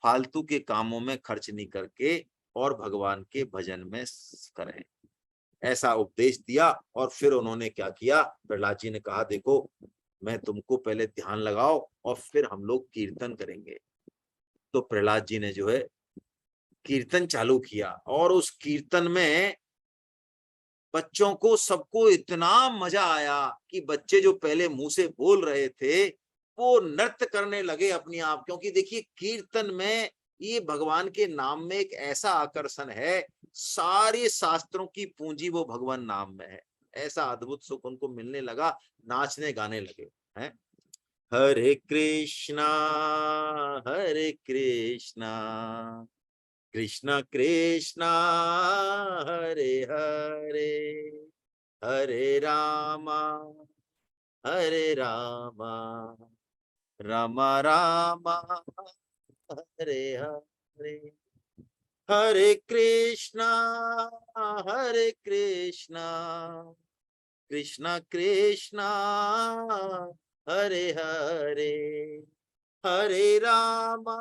फालतू के कामों में खर्च नहीं करके और भगवान के भजन में करें, ऐसा उपदेश दिया। और फिर उन्होंने क्या किया, प्रहलाद जी ने कहा देखो मैं तुमको पहले ध्यान लगाओ और फिर हम लोग कीर्तन करेंगे। तो प्रहलाद जी ने जो है कीर्तन चालू किया और उस कीर्तन में बच्चों को सबको इतना मजा आया कि बच्चे जो पहले मुंह से बोल रहे थे वो नृत्य करने लगे अपने आप, क्योंकि देखिए कीर्तन में ये भगवान के नाम में एक ऐसा आकर्षण है, सारे शास्त्रों की पूंजी वो भगवान नाम में है। ऐसा अद्भुत सुख उनको मिलने लगा, नाचने गाने लगे हैं। हरे कृष्णा कृष्णा कृष्णा हरे हरे, हरे रामा रामा रामा हरे हरे, हरे कृष्णा कृष्णा कृष्णा हरे हरे, हरे रामा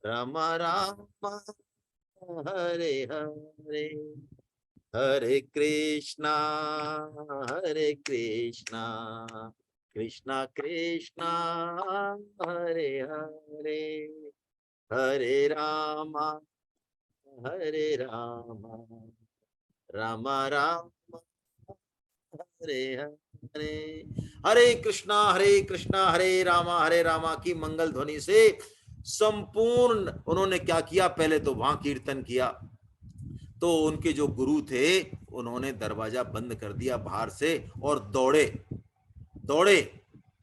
रामा रामा हरे हरे, हरे कृष्णा कृष्णा कृष्णा हरे हरे, हरे रामा रामा रामा हरे हरे। हरे कृष्णा हरे रामा की मंगल ध्वनि से संपूर्ण उन्होंने क्या किया, पहले तो वहां कीर्तन किया तो उनके जो गुरु थे उन्होंने दरवाजा बंद कर दिया बाहर से और दौड़े दौड़े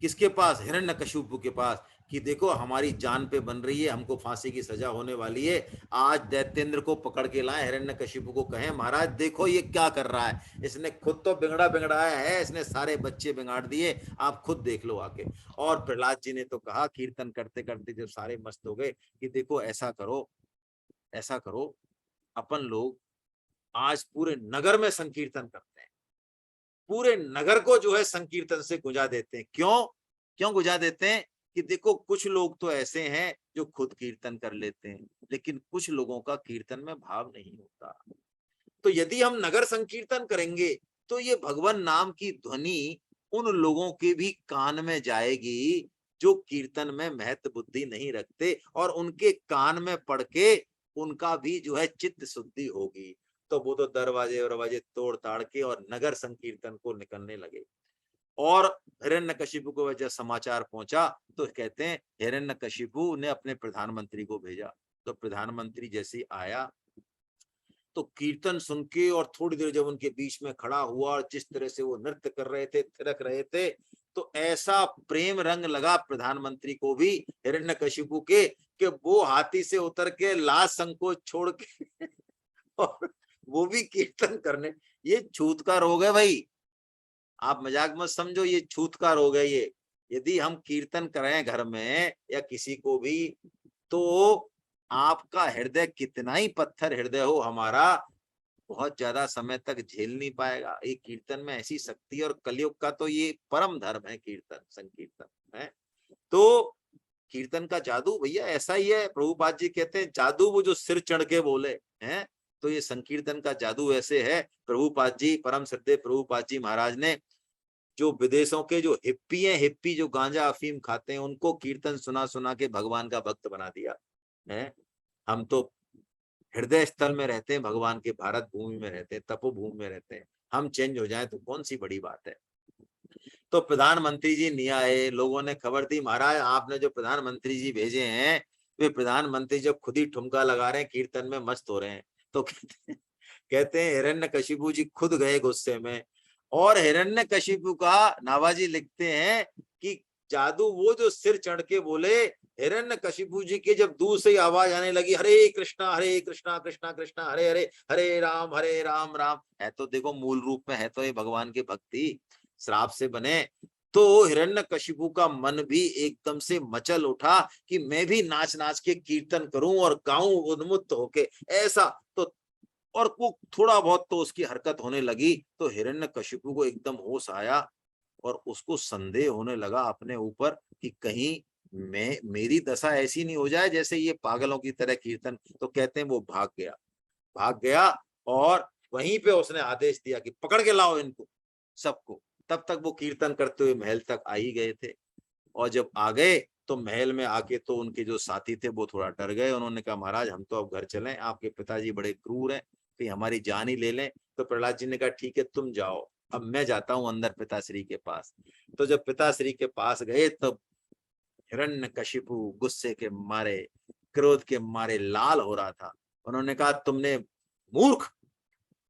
किसके पास? हिरण्यकशिपु के पास, कि देखो हमारी जान पे बन रही है, हमको फांसी की सजा होने वाली है, आज दैत्येंद्र को पकड़ के लाए, हिरण्यकशिपु को कहें महाराज देखो ये क्या कर रहा है, इसने खुद तो बिगड़ाया है, इसने सारे बच्चे बिगाड़ दिए, आप खुद देख लो आके। और प्रहलाद जी ने तो कहा कीर्तन करते करते जब सारे मस्त हो गए कि देखो ऐसा करो अपन लोग आज पूरे नगर में संकीर्तन करते हैं, पूरे नगर को जो है संकीर्तन से गुंजा देते हैं। क्यों गुंजा देते हैं? कि देखो कुछ लोग तो ऐसे हैं जो खुद कीर्तन कर लेते हैं, लेकिन कुछ लोगों का कीर्तन में भाव नहीं होता। तो यदि हम नगर संकीर्तन करेंगे तो ये भगवान नाम की ध्वनि उन लोगों के भी कान में जाएगी जो कीर्तन में महत्व बुद्धि नहीं रखते, और उनके कान में पड़ के उनका भी जो है चित्त शुद्धि होगी। तो वो तो दरवाजे तोड़ ताड़ के और नगर संकीर्तन को निकलने लगे। और हिरण्यकशिपु को जब समाचार पहुंचा तो कहते हैं हिरण्यकशिपु ने अपने प्रधानमंत्री को भेजा। तो प्रधानमंत्री जैसे ही आया तो कीर्तन सुन के और थोड़ी देर जब उनके बीच में खड़ा हुआ और जिस तरह से वो नृत्य कर रहे थे, थिरक रहे थे, तो ऐसा प्रेम रंग लगा प्रधानमंत्री को भी हिरण्यकशिपु के कि वो हाथी से उतर के लाज संकोच छोड़ के और वो भी कीर्तन करने। ये छूतकार हो गए भाई, आप मजाक मत समझो, ये छूतकार हो गए ये। यदि हम कीर्तन करें घर में या किसी को भी, तो आपका हृदय कितना ही पत्थर हृदय हो हमारा, बहुत ज्यादा समय तक झेल नहीं पाएगा। ये कीर्तन में ऐसी शक्ति, और कलयुग का तो ये परम धर्म है कीर्तन, संकीर्तन है। तो कीर्तन का जादू भैया ऐसा ही है। प्रभुपाद जी कहते हैं जादू वो जो सिर चढ़ के बोले हैं, तो ये संकीर्तन का जादू ऐसे है। प्रभुपाद जी, परम श्रद्धेय प्रभुपाद जी महाराज ने जो विदेशों के जो हिप्पी जो गांजा अफीम खाते हैं उनको कीर्तन सुना सुना के भगवान का भक्त बना दिया है। हम तो हृदय स्थल में रहते हैं, भगवान के भारत भूमि में रहते हैं, तपोभूमि में रहते हैं, हम चेंज हो जाएं तो कौन सी बड़ी बात है। तो प्रधानमंत्री जी नहीं आए, लोगों ने खबर दी महाराज आपने जो प्रधानमंत्री जी भेजे हैं वे प्रधानमंत्री जब खुद ही ठुमका लगा रहे हैं, कीर्तन में मस्त हो रहे हैं, तो कहते हैं हिरण्यकशिपु जी खुद गए गुस्से में। और हिरण्यकशिपु का नाभाजी लिखते हैं कि जादू वो जो सिर चढ़ के बोले, हिरण्यकशिपु जी के जब दूर से ही आवाज आने लगी, हरे कृष्णा कृष्णा कृष्णा हरे हरे, हरे राम राम। है तो देखो मूल रूप में है तो ये भगवान की भक्ति, श्राप से बने। तो हिरण्यकशिपु का मन भी एकदम से मचल उठा कि मैं भी नाच नाच के कीर्तन करूं और गाऊं उन्मुक्त होके, ऐसा। तो और वो थोड़ा बहुत तो उसकी हरकत होने लगी, तो हिरण्यकशिपु को एकदम होश आया और उसको संदेह होने लगा अपने ऊपर कि कहीं मेरी दशा ऐसी नहीं हो जाए जैसे ये पागलों की तरह कीर्तन। तो कहते हैं वो भाग गया और वहीं पे उसने आदेश दिया कि पकड़ के लाओ इनको सबको। तब तक वो कीर्तन करते हुए महल तक आ ही गए थे। और जब आ गए तो महल में आके तो उनके जो साथी थे वो थोड़ा डर गए। उन्होंने कहा महाराज हम तो अब घर चलें, आपके पिताजी बड़े क्रूर हैं, कहीं हमारी जान ही ले लें। तो प्रहलाद जी ने कहा ठीक है तुम जाओ, अब मैं जाता हूं अंदर पिताश्री के पास। तो जब पिताश्री के पास गए तब हिरण्यकशिपु गुस्से के मारे, क्रोध के मारे लाल हो रहा था। उन्होंने कहा तुमने मूर्ख,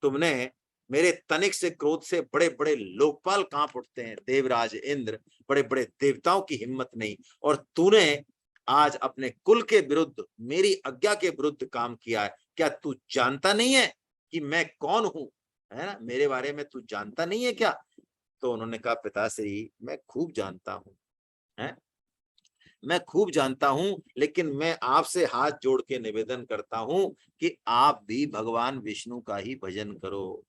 तुमने मेरे तनिक से क्रोध से बड़े बड़े लोकपाल कांप उठते हैं, देवराज इंद्र, बड़े बड़े देवताओं की हिम्मत नहीं, और तूने आज अपने कुल के विरुद्ध, मेरी आज्ञा के विरुद्ध काम किया है। क्या तू जानता नहीं है कि मैं कौन हूं? है ना, मेरे बारे में तू जानता नहीं है क्या? तो उन्होंने कहा पिताश्री मैं खूब जानता हूं, है मैं खूब जानता हूं, लेकिन मैं आपसे हाथ जोड़ के निवेदन करता हूं कि आप भी भगवान विष्णु का ही भजन करो।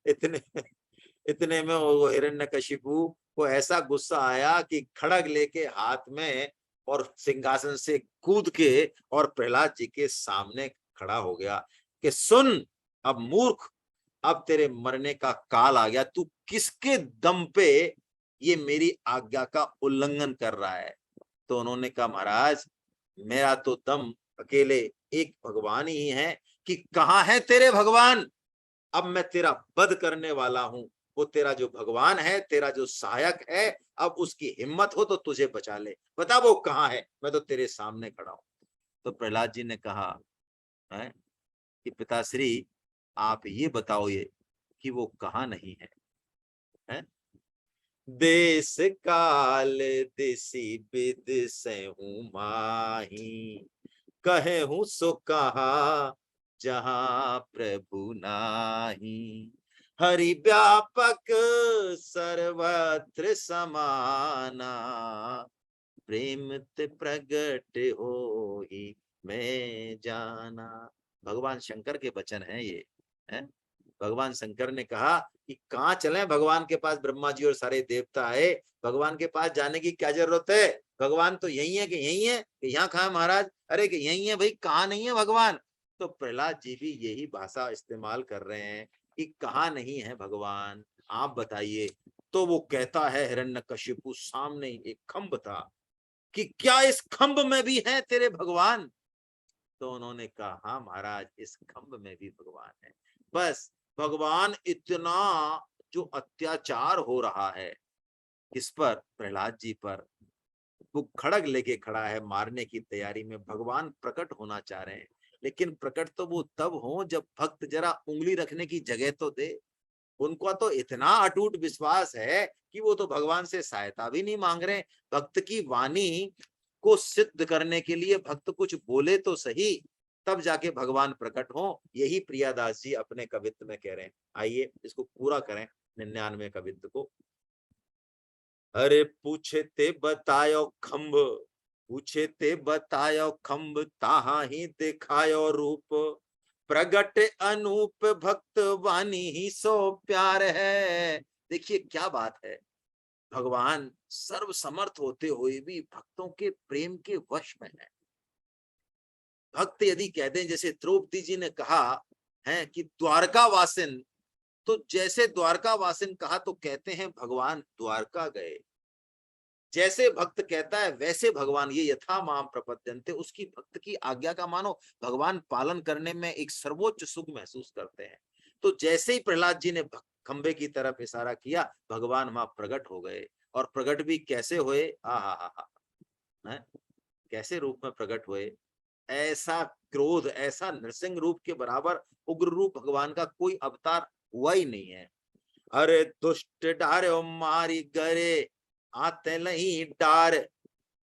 इतने इतने में वो हिरण्यकशिपु को ऐसा गुस्सा आया कि खड़ग लेके हाथ में और सिंहासन से कूद के और प्रहलाद जी के सामने खड़ा हो गया कि सुन, अब मूर्ख, अब तेरे मरने का काल आ गया। तू किसके दम पे ये मेरी आज्ञा का उल्लंघन कर रहा है? तो उन्होंने कहा महाराज मेरा तो दम अकेले एक भगवान ही है कि कहाँ है तेरे भगवान? अब मैं तेरा वध करने वाला हूं। वो तेरा जो भगवान है, तेरा जो सहायक है, अब उसकी हिम्मत हो तो तुझे बचा ले, बता वो कहाँ है? मैं तो तेरे सामने खड़ा हूं। तो प्रहलाद जी ने कहा है कि पिताश्री आप ये बताओ ये कि वो कहाँ नहीं है, है? देश काल दिसि बिदिसहु माही, कहे हूँ सो कहा जहां प्रभु नाही। हरि व्यापक सर्वत्र समाना, प्रेम ते प्रगट होई मैं जाना। भगवान शंकर के वचन है ये, है? भगवान शंकर ने कहा कि कहाँ चलें भगवान के पास, ब्रह्मा जी और सारे देवता आए, भगवान के पास जाने की क्या जरूरत है? भगवान तो यही है कि यही है कि यहाँ कहाँ महाराज? अरे कि यही है भाई, कहाँ नहीं है भगवान? तो प्रहलाद जी भी यही भाषा इस्तेमाल कर रहे हैं कि कहाँ नहीं है भगवान, आप बताइए। तो वो कहता है हिरण्यकशिपु सामने एक खंभ था कि क्या इस खंभ में भी है तेरे भगवान? तो उन्होंने कहा हाँ महाराज इस खंभ में भी भगवान है। बस भगवान इतना जो अत्याचार हो रहा है किस पर? प्रहलाद जी पर। वो खड़ग लेके खड़ा है मारने की तैयारी में, भगवान प्रकट होना चाह रहे हैं, लेकिन प्रकट तो वो तब हो जब भक्त जरा उंगली रखने की जगह तो दे। उनका तो इतना अटूट विश्वास है कि वो तो भगवान से सहायता भी नहीं मांग रहे। भक्त की वाणी को सिद्ध करने के लिए भक्त कुछ बोले तो सही, तब जाके भगवान प्रकट हो। यही प्रियादास जी अपने कवित्व में कह रहे हैं। आइए इसको पूरा करें 99वें कवित्व को। अरे पूछे ते बतायो खंभ, पूछे ते बतायो खंभ, ताहा ही दिखायो रूप, प्रगट अनूप भक्त वाणी ही सो प्यार है। देखिए क्या बात है, भगवान सर्व समर्थ होते हुए भी भक्तों के प्रेम के वश में है। भक्त यदि कह दें जैसे द्रौपदी जी ने कहा है कि द्वारका वासिन, तो जैसे द्वारका वासिन कहा तो कहते हैं भगवान द्वारका गए। जैसे भक्त कहता है वैसे भगवान, ये यथा माम प्रपद्यन्ते, उसकी भक्त की आज्ञा का मानो भगवान पालन करने में एक सर्वोच्च सुख महसूस करते हैं। तो जैसे ही प्रहलाद जी ने खंबे की तरफ इशारा किया, भगवान वहां प्रकट हो गए। और प्रकट भी कैसे हुए, आ हा, है? कैसे रूप में प्रकट हुए, ऐसा क्रोध, ऐसा नृसिंह रूप के बराबर उग्र रूप भगवान का कोई अवतार हुआ ही नहीं है। अरे दुष्ट डारे मारी गरे, आते नहीं डार,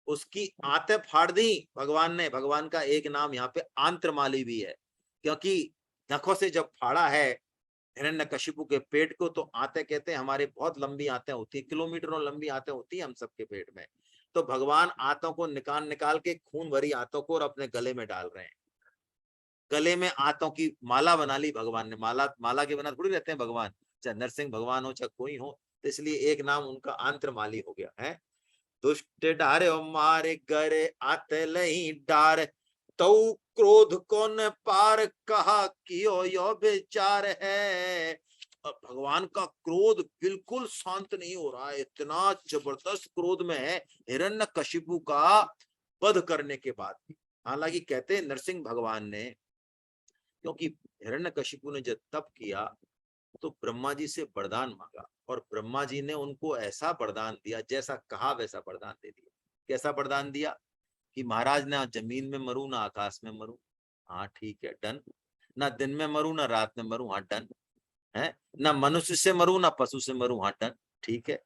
उसकी आंतें फाड़ दी भगवान ने। भगवान का एक नाम यहाँ पे आंत्रमाली भी है, क्योंकि नखों से जब फाड़ा है हिरण्यकशिपु के पेट को, तो आंतें कहते हैं हमारे बहुत लंबी आंतें होती है, किलोमीटरों लंबी आंतें होती है हम सबके पेट में। तो भगवान आंतों को निकाल निकाल के, खून भरी आंतों को, और अपने गले में डाल रहे हैं। गले में आंतों की माला बना ली भगवान ने। माला, माला के बिना थोड़ी रहते हैं भगवान, चाहे नरसिंह भगवान हो चाहे कोई हो। तो इसलिए एक नाम उनका आंत्रमाली हो गया है। दुष्ट डारे मारे गरे, आते लही डार, तो क्रोध को न पार, कहा कियो यो विचार है। अब भगवान का क्रोध बिल्कुल शांत नहीं हो रहा है, इतना जबरदस्त क्रोध में है हिरण्यकशिपु का वध करने के बाद भी। हालांकि कहते हैं नरसिंह भगवान ने, क्योंकि हिरण्यकशिपु ने जब तप किया तो ब्रह्मा जी से वरदान मांगा, और ब्रह्मा जी ने उनको ऐसा वरदान दिया, जैसा कहा वैसा वरदान दे दिया। कैसा वरदान दिया कि महाराज ना जमीन में मरूं ना आकाश में मरूं, हाँ ठीक है डन। ना दिन में मरूं ना रात में मरूं, हाँ डन है। ना मनुष्य से मरूं ना पशु से मरूं, हाँ डन ठीक है।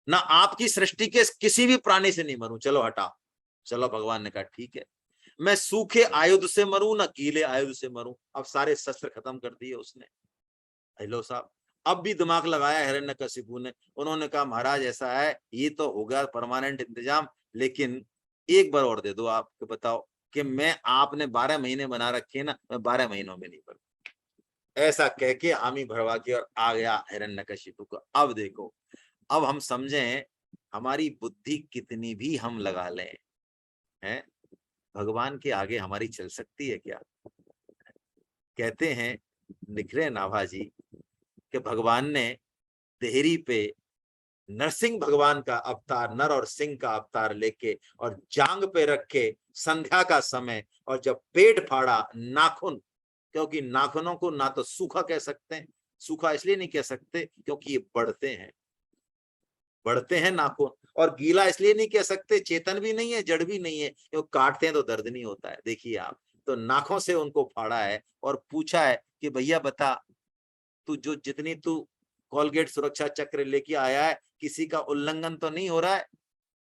ना आपकी सृष्टि के किसी भी प्राणी से नहीं मरूं, चलो हटाओ। चलो भगवान ने कहा ठीक है। मैं सूखे आयुध से मरूं ना गीले आयुध से मरूं। अब सारे शस्त्र खत्म कर दिए उसने। हेलो साहब, अब भी दिमाग लगाया हिरण्यकशिपु ने। उन्होंने कहा महाराज ऐसा है, ये तो हो गया परमानेंट इंतजाम, लेकिन एक बार और दे दो आप, कि बताओ कि मैं, आपने 12 महीने बना रखे ना, मैं 12 महीनों में नहीं करूं। ऐसा कह के हामी भरवा के और आ गया हिरण्यकशिपु को। अब देखो, अब हम समझें, हमारी बुद्धि कितनी भी हम लगा लें, हैं, भगवान के आगे हमारी चल सकती है क्या? कहते हैं निखरे नाभाजी कि भगवान ने देहरी पे नरसिंह भगवान का अवतार, नर और सिंह का अवतार लेके, और जांग पे रख के संध्या का समय, और जब पेट फाड़ा, नाखून, क्योंकि नाखूनों को ना तो सूखा कह सकते हैं, सूखा इसलिए नहीं कह सकते क्योंकि ये बढ़ते हैं नाखून, और गीला इसलिए नहीं कह सकते, चेतन भी नहीं है जड़ भी नहीं है, क्योंकि काटते हैं तो दर्द नहीं होता है। देखिए आप, तो नाखों से उनको फाड़ा है और पूछा है कि भैया बता, तू जो जितनी तू कोलगेट सुरक्षा चक्र लेके आया है, किसी का उल्लंघन तो नहीं हो रहा है?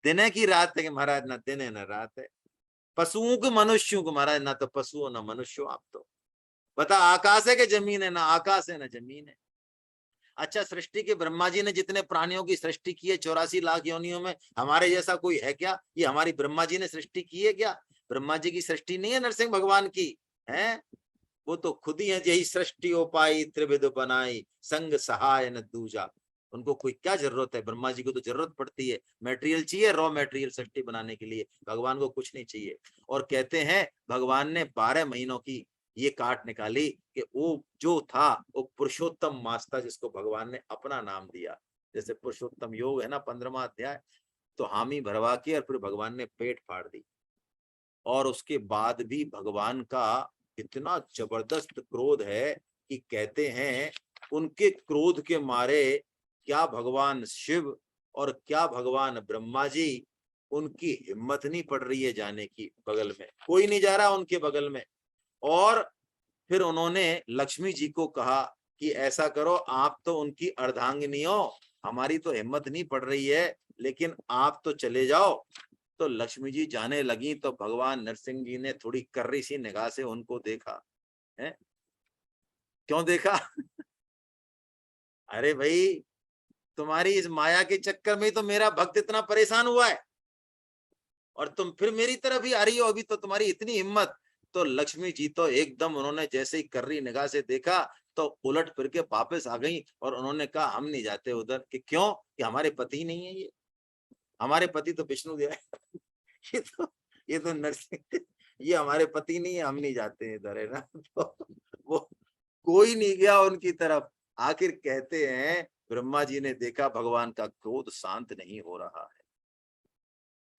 दिन है कि रात है? कि महाराज ना दिन है ना रात है। पशुओं को मनुष्यों को, महाराज ना तो पशु हो ना मनुष्य हो आप तो। बता, आकाश है कि जमीन है? ना आकाश है ना जमीन है। अच्छा, सृष्टि के ब्रह्मा जी ने जितने प्राणियों की सृष्टि की है 84 लाख योनियों में, हमारे जैसा कोई है क्या? ये हमारी ब्रह्मा जी ने सृष्टि की है क्या? ब्रह्मा जी की सृष्टि नहीं है नरसिंह भगवान की, है। वो तो खुद ही है, यही सृष्टि हो पाई त्रिविध बनाई, संग सहाय न दूजा। उनको कोई क्या जरूरत है? ब्रह्मा जी को तो जरूरत पड़ती है, मटेरियल चाहिए, रॉ मटेरियल सृष्टि बनाने के लिए। भगवान को कुछ नहीं चाहिए। और कहते हैं भगवान ने 12 महीनों की ये काट निकाली कि वो जो था वो पुरुषोत्तम मास था, जिसको भगवान ने अपना नाम दिया। जैसे पुरुषोत्तम योग है ना 15वां अध्याय, तो हामी भरवा के और फिर भगवान ने पेट फाड़ दी। और उसके बाद भी भगवान का इतना जबरदस्त क्रोध है कि कहते हैं उनके क्रोध के मारे क्या भगवान शिव और क्या भगवान ब्रह्मा जी, उनकी हिम्मत नहीं पड़ रही है जाने की बगल में, कोई नहीं जा रहा उनके बगल में। और फिर उन्होंने लक्ष्मी जी को कहा कि ऐसा करो, आप तो उनकी अर्धांगिनी हो, हमारी तो हिम्मत नहीं पड़ रही है, लेकिन आप तो चले जाओ। तो लक्ष्मी जी जाने लगी तो भगवान नरसिंह जी ने थोड़ी कर्री सी निगाह से उनको देखा है। क्यों देखा? अरे भाई, तुम्हारी इस माया के चक्कर में तो मेरा भक्त इतना परेशान हुआ है, और तुम फिर मेरी तरफ ही आ रही हो, अभी तो तुम्हारी इतनी हिम्मत। तो लक्ष्मी जी तो एकदम, उन्होंने जैसे ही कर्री निगाह से देखा तो उलट फिर के वापस आ गई, और उन्होंने कहा हम नहीं जाते उधर। कि क्यों? कि हमारे पति नहीं है ये, हमारे पति तो विष्णु देव है। ये तो नरसिंह, ये हमारे पति नहीं है, हम नहीं जाते इधर, है ना। तो वो कोई नहीं गया उनकी तरफ। आखिर कहते हैं ब्रह्मा जी ने देखा भगवान का क्रोध शांत नहीं हो रहा है,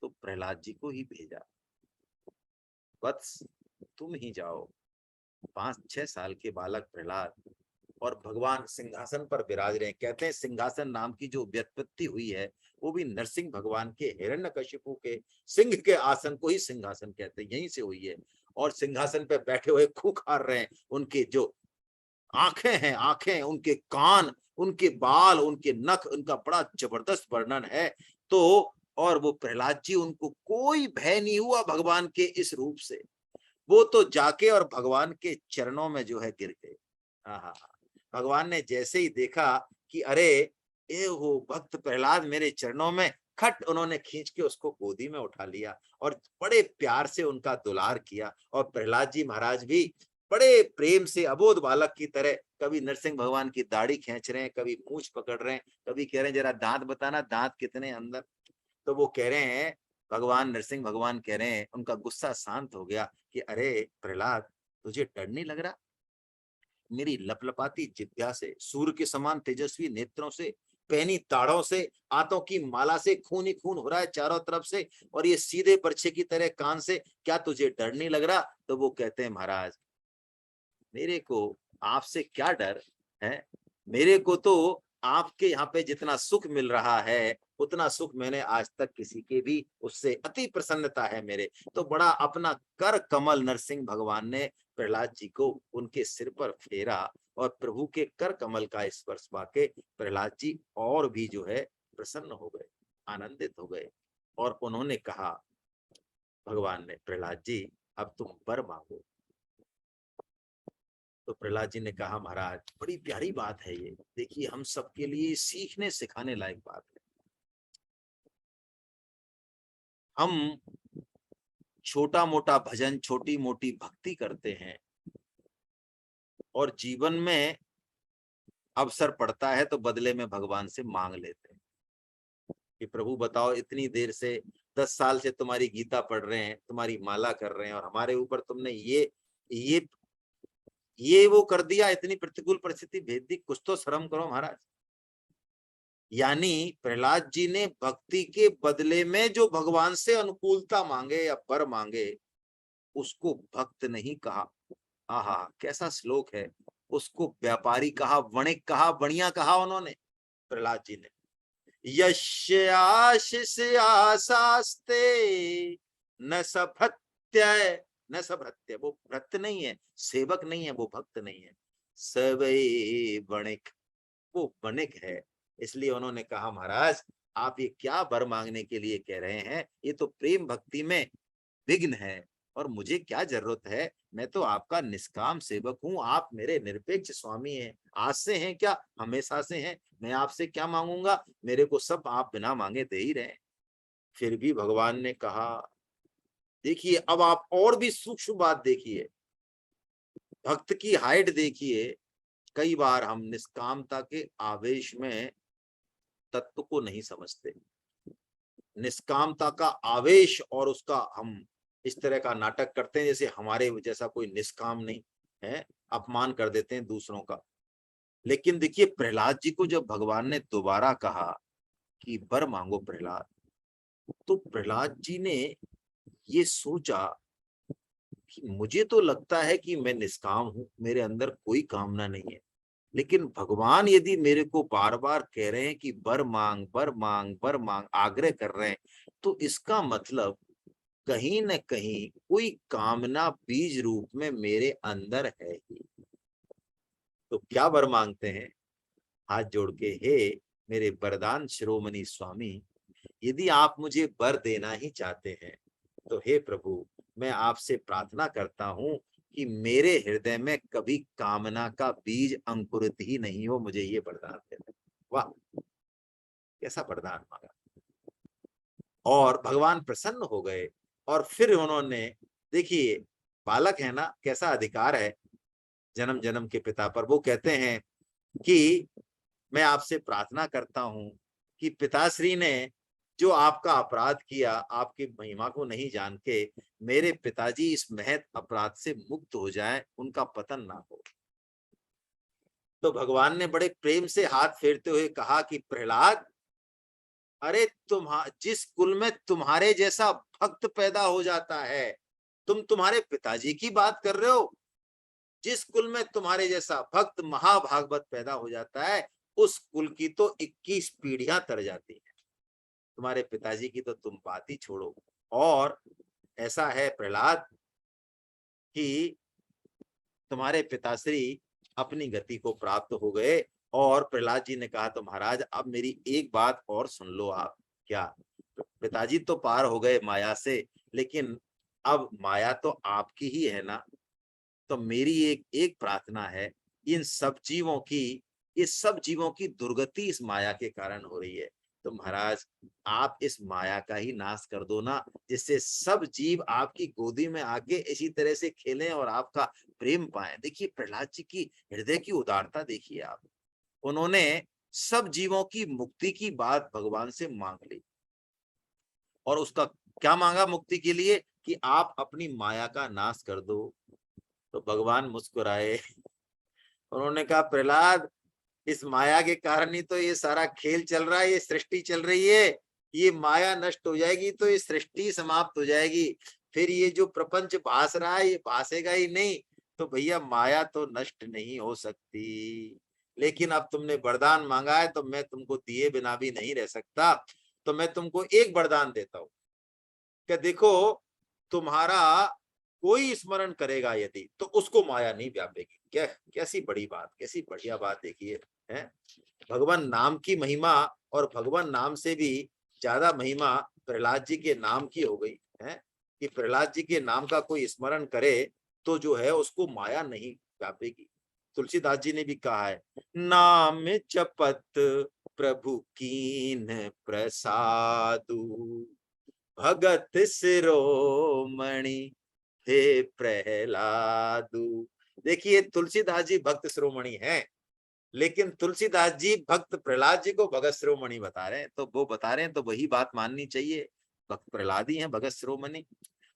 तो प्रहलाद जी को ही भेजा, वत्स तुम ही जाओ। 5-6 साल के बालक प्रहलाद, और भगवान सिंहासन पर विराज रहे हैं। कहते हैं सिंहासन नाम की जो व्युत्पत्ति हुई है वो भी नरसिंह भगवान के हिरण्यकशिपु के सिंह के आसन को ही सिंहासन कहते हैं, यहीं से हुई है। और सिंहासन पे बैठे हुए खूंखार रहे हैं, उनके जो आंखें हैं, आंखें, उनके कान, उनके बाल, उनके नख, उनका बड़ा जबरदस्त वर्णन है। तो और वो प्रहलाद जी, उनको कोई भय नहीं हुआ भगवान के इस रूप से। वो तो जाके और भगवान के चरणों में जो है गिर गए। हाँ, भगवान ने जैसे ही देखा कि अरे ये हो भक्त प्रहलाद मेरे चरणों में, खट उन्होंने खींच के उसको गोदी में उठा लिया और बड़े प्यार से उनका दुलार किया। और प्रहलाद जी महाराज भी बड़े प्रेम से अबोध बालक की तरह कभी नरसिंह भगवान की दाढ़ी खींच रहे हैं, कभी मूंछ पकड़ रहे हैं, कभी कह रहे हैं जरा दांत बताना, दांत कितने अंदर। तो वो कह रहे हैं, भगवान नरसिंह भगवान कह रहे हैं, उनका गुस्सा शांत हो गया कि अरे प्रहलाद तुझे डर नहीं लग रहा? मेरी लपलपाती जिज्ञा से, सूर्य के समान तेजस्वी नेत्रों से, पहनी ताड़ों से, आंतों की माला से खून ही खून हो रहा है चारों तरफ से, और ये सीधे बर्छे की तरह कान से, क्या तुझे डर नहीं लग रहा? तो वो कहते हैं महाराज मेरे को आपसे क्या डर है? मेरे को तो आपके यहाँ पे जितना सुख मिल रहा है उतना सुख मैंने आज तक किसी के भी उससे अति प्रसन्नता है मेरे। तो बड़ा अपना कर कमल नरसिंह भगवान ने प्रहलाद जी को उनके सिर पर फेरा और प्रभु के कर कमल का स्पर्श पाके प्रहलाद जी और भी जो है प्रसन्न हो गए, आनंदित हो गए। और उन्होंने कहा, भगवान ने, प्रहलाद जी अब तुम वर मांगो। तो प्रहलाद जी ने कहा महाराज बड़ी प्यारी बात है ये, देखिए हम सबके लिए सीखने सिखाने लायक बात है। हम छोटा मोटा भजन, छोटी मोटी भक्ति करते हैं और जीवन में अवसर पड़ता है तो बदले में भगवान से मांग लेते हैं कि प्रभु बताओ इतनी देर से 10 साल से तुम्हारी गीता पढ़ रहे हैं, तुम्हारी माला कर रहे हैं, और हमारे ऊपर तुमने ये ये वो कर दिया, इतनी प्रतिकूल परिस्थिति भेज दी, कुछ तो शर्म करो महाराज। यानी प्रहलाद जी ने भक्ति के बदले में जो भगवान से अनुकूलता मांगे या वर मांगे उसको भक्त नहीं कहा। आहा कैसा श्लोक है, उसको व्यापारी कहा, वणिक कहा, बढ़िया कहा उन्होंने प्रहलाद जी ने। यस्य आशीष आसास्ते न सभृत्य, न सभृत्य, वो भक्त नहीं है, सेवक नहीं है, वो भक्त नहीं है, सवै वणिक, वो वणिक है। इसलिए उन्होंने कहा महाराज आप ये क्या वर मांगने के लिए कह रहे हैं, ये तो प्रेम भक्ति में विघ्न है और मुझे क्या जरूरत है, मैं तो आपका निष्काम सेवक हूँ, आप मेरे निरपेक्ष स्वामी हैं, आज से हैं क्या हमेशा से हैं, मैं आपसे क्या मांगूंगा, मेरे को सब आप बिना मांगे दे ही रहे। फिर भी भगवान ने कहा, देखिए अब आप और भी सूक्ष्म बात देखिए, भक्त की हाइट देखिए। कई बार हम निष्कामता के आवेश में तत्व को नहीं समझते, निष्कामता का आवेश और उसका हम इस तरह का नाटक करते हैं जैसे हमारे जैसा कोई निष्काम नहीं है, अपमान कर देते हैं दूसरों का। लेकिन देखिए प्रहलाद जी को जब भगवान ने दोबारा कहा कि वर मांगो प्रहलाद, तो प्रहलाद जी ने ये सोचा कि मुझे तो लगता है कि मैं निष्काम हूं, मेरे अंदर कोई कामना नहीं है, लेकिन भगवान यदि मेरे को बार बार कह रहे हैं कि वर मांग वर मांग वर मांग, आग्रह कर रहे हैं, तो इसका मतलब कहीं न कहीं कोई कामना बीज रूप में मेरे अंदर है ही। तो क्या वर मांगते हैं? हाथ जोड़ के, हे मेरे वरदान शिरोमणि स्वामी, यदि आप मुझे वर देना ही चाहते हैं तो हे प्रभु मैं आपसे प्रार्थना करता हूं कि मेरे हृदय में कभी कामना का बीज अंकुरित ही नहीं हो, मुझे ये वरदान दे दें। वाह कैसा वरदान मांगा, और भगवान प्रसन्न हो गए। और फिर उन्होंने, देखिए बालक है ना, कैसा अधिकार है जन्म जन्म के पिता पर। वो कहते हैं कि मैं आपसे प्रार्थना करता हूं कि पिताश्री ने जो आपका अपराध किया, आपकी महिमा को नहीं जान के मेरे पिताजी इस महत अपराध से मुक्त हो जाएं, उनका पतन ना हो। तो भगवान ने बड़े प्रेम से हाथ फेरते हुए कहा कि प्रहलाद, अरे जिस कुल में तुम्हारे जैसा भक्त पैदा हो जाता है, तुम्हारे पिताजी की बात कर रहे हो, जिस कुल में तुम्हारे जैसा भक्त महाभागवत पैदा हो जाता है, उस कुल की तो 21 पीढ़ियां तर जाती है। तुम्हारे पिताजी की तो तुम बात ही छोड़ो। और ऐसा है प्रहलाद कि तुम्हारे पिताश्री अपनी गति को प्राप्त हो गए। और प्रहलाद जी ने कहा तो महाराज अब मेरी एक बात और सुन लो आप। क्या? पिताजी तो पार हो गए माया से, लेकिन अब माया तो आपकी ही है ना। तो मेरी एक एक प्रार्थना है, इन सब जीवों की, इस सब जीवों की दुर्गति इस माया के कारण हो रही है। तो महाराज आप इस माया का ही नाश कर दो ना, जिससे सब जीव आपकी गोदी में आके इसी तरह से खेलें और आपका प्रेम पाएं। देखिए प्रहलाद जी की हृदय की उदारता देखिए आप। उन्होंने सब जीवों की मुक्ति की बात भगवान से मांग ली। और उसका क्या मांगा मुक्ति के लिए? कि आप अपनी माया का नाश कर दो। तो भगवान मुस्कुराए। उन्होंने कहा प्रहलाद इस माया के कारण ही तो ये सारा खेल चल रहा है, ये सृष्टि चल रही है। ये माया नष्ट हो जाएगी तो ये सृष्टि समाप्त हो जाएगी। फिर ये जो प्रपंच भास रहा है ये भासेगा ही नहीं। तो भैया माया तो नष्ट नहीं हो सकती, लेकिन अब तुमने वरदान मांगा है तो मैं तुमको दिए बिना भी नहीं रह सकता। तो मैं तुमको एक वरदान देता हूं कि देखो, तुम्हारा कोई स्मरण करेगा यदि तो उसको माया नहीं व्यापेगी। क्या कैसी बड़ी बात, कैसी बढ़िया बात देखिए है। भगवान नाम की महिमा, और भगवान नाम से भी ज्यादा महिमा प्रहलाद जी के नाम की हो गई है कि प्रहलाद जी के नाम का कोई स्मरण करे तो जो है उसको माया नहीं व्यापेगी। तुलसीदास जी ने भी कहा है, नाम जपत प्रभु कीन प्रसादु, भगत शिरोमणि हे प्रहलादु। देखिए तुलसीदास जी भक्त शिरोमणि हैं, लेकिन तुलसीदास जी भक्त प्रहलाद जी को भगत शिरोमणि बता रहे हैं। तो वो बता रहे हैं तो वही बात माननी चाहिए। भक्त प्रहलाद ही हैं भगत शिरोमणि।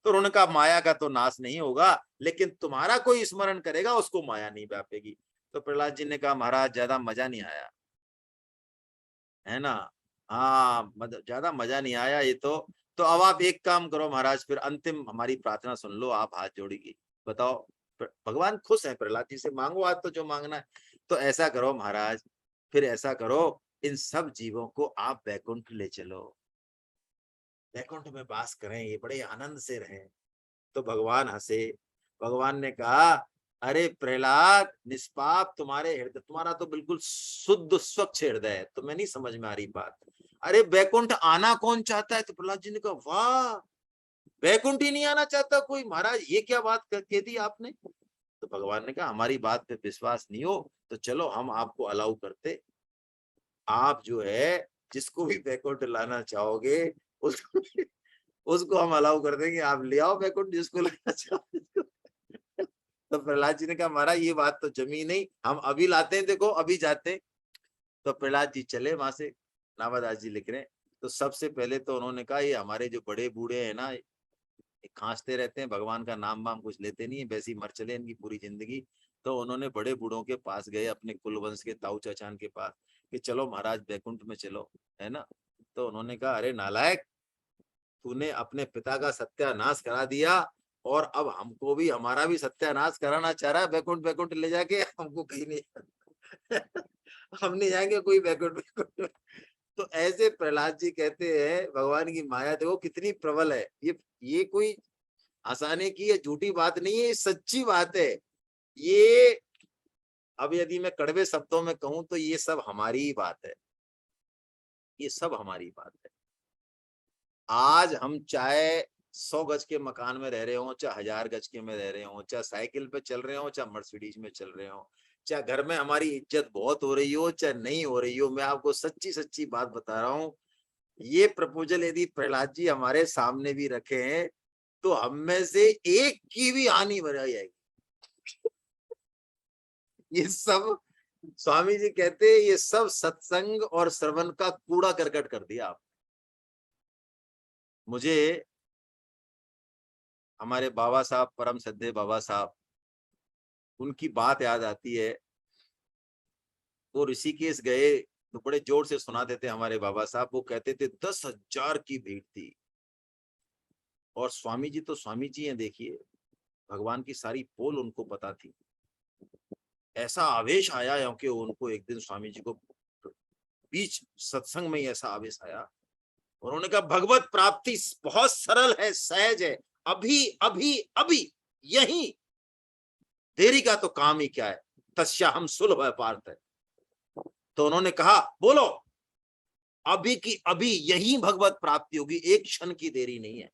तो उन्होंने कहा माया का तो नाश नहीं होगा, लेकिन तुम्हारा कोई स्मरण करेगा उसको माया नहीं व्यापेगी। तो प्रहलाद जी ने कहा महाराज ज्यादा मजा नहीं आया, है ना। हाँ ज्यादा मजा नहीं आया ये तो अब आप एक काम करो महाराज, फिर अंतिम हमारी प्रार्थना सुन लो। आप हाथ जोड़िए, बताओ। भगवान खुश है प्रहलाद जी से, मांगो आज तो जो मांगना है। तो ऐसा करो महाराज, फिर ऐसा करो, इन सब जीवों को आप बैकुंठ ले चलो, बैकुंठ में वास करें, ये बड़े आनंद से रहें। तो भगवान हंसे। भगवान ने कहा अरे प्रहलाद निष्पाप तुम्हारे हृदय, तुम्हारा तो बिल्कुल शुद्ध स्वच्छ हृदय है, तुम्हें नहीं समझ में आ रही बात। अरे बैकुंठ आना कौन चाहता है? तो प्रहलाद जी ने कहा वाह, बैकुंठ ही नहीं आना चाहता कोई? महाराज ये क्या बात कह दी आपने। तो भगवान ने कहा हमारी बात पे विश्वास नहीं हो तो चलो हम आपको अलाउ करते। आप जो है जिसको भी बैकुंठ लाना चाहोगे उसको उसको हम अलाउ कर देंगे। आप ले आओ बैकुंठ जिसको लाना चाहो। तो प्रहलाद जी ने कहा महाराज ये बात तो जमी नहीं, हम अभी लाते हैं, देखो अभी जाते हैं। तो प्रहलाद जी चले वहां से। नावादास जी लिख रहे हैं। तो सबसे पहले तो उन्होंने कहा ये हमारे जो बड़े बूढ़े हैं ना, ये खांसते रहते हैं, भगवान का नाम वाम कुछ लेते नहीं है, वैसे ही मर चले इनकी पूरी जिंदगी। तो उन्होंने बड़े बूढ़ों के पास गए, अपने कुलवंश के ताऊ चाचान के पास, कि चलो महाराज बैकुंठ में चलो, है ना। तो उन्होंने कहा अरे नालायक, तूने अपने पिता का सत्यानाश करा दिया और अब हमको भी हमारा भी सत्यानाश कराना चाह रहा है। बैकुंठ बैकुंठ ले जाके हमको कहीं नहीं हम नहीं जाएंगे कोई बैकुंठ बैकुंठ। तो ऐसे प्रहलाद जी कहते हैं भगवान की माया देखो कितनी प्रबल है। ये कोई हंसाने की या झूठी बात नहीं है, ये सच्ची बात है। ये अब यदि मैं कड़वे शब्दों में कहूं तो ये सब हमारी ही बात है, ये सब हमारी बात है। आज हम चाहे 100 गज के मकान में रह रहे हो, चाहे 1000 गज के में रह रहे हो, चाहे साइकिल पे चल रहे हो, चाहे मर्सिडीज में चल रहे हो, चाहे घर में हमारी इज्जत बहुत हो रही हो चाहे नहीं हो रही हो, मैं आपको सच्ची सच्ची बात बता रहा हूँ। ये प्रपोजल यदि प्रहलाद जी हमारे सामने भी रखे हैं तो हम में से एक की भी हानि बढ़ाई जाएगी। ये सब स्वामी जी कहते हैं ये सब सत्संग और श्रवण का कूड़ा करकट कर दिया आप। मुझे हमारे बाबा साहब, परम श्रद्धेय बाबा साहब, उनकी बात याद आती है। वो ऋषिकेश गए तो बड़े जोर से सुनाते थे हमारे बाबा साहब। वो कहते थे 10,000 की भीड़ थी, और स्वामी जी तो स्वामी जी हैं, देखिए भगवान की सारी पोल उनको पता थी। ऐसा आवेश आया क्योंकि उनको एक दिन स्वामी जी को बीच सत्संग में ही ऐसा आवेश आया। उन्होंने कहा भगवत प्राप्ति बहुत सरल है, सहज है, अभी अभी अभी यही, देरी का तो काम ही क्या है, तस्या हम सुलभ है पार्थ है। तो उन्होंने कहा बोलो, अभी की अभी यही भगवत प्राप्ति होगी, एक क्षण की देरी नहीं है।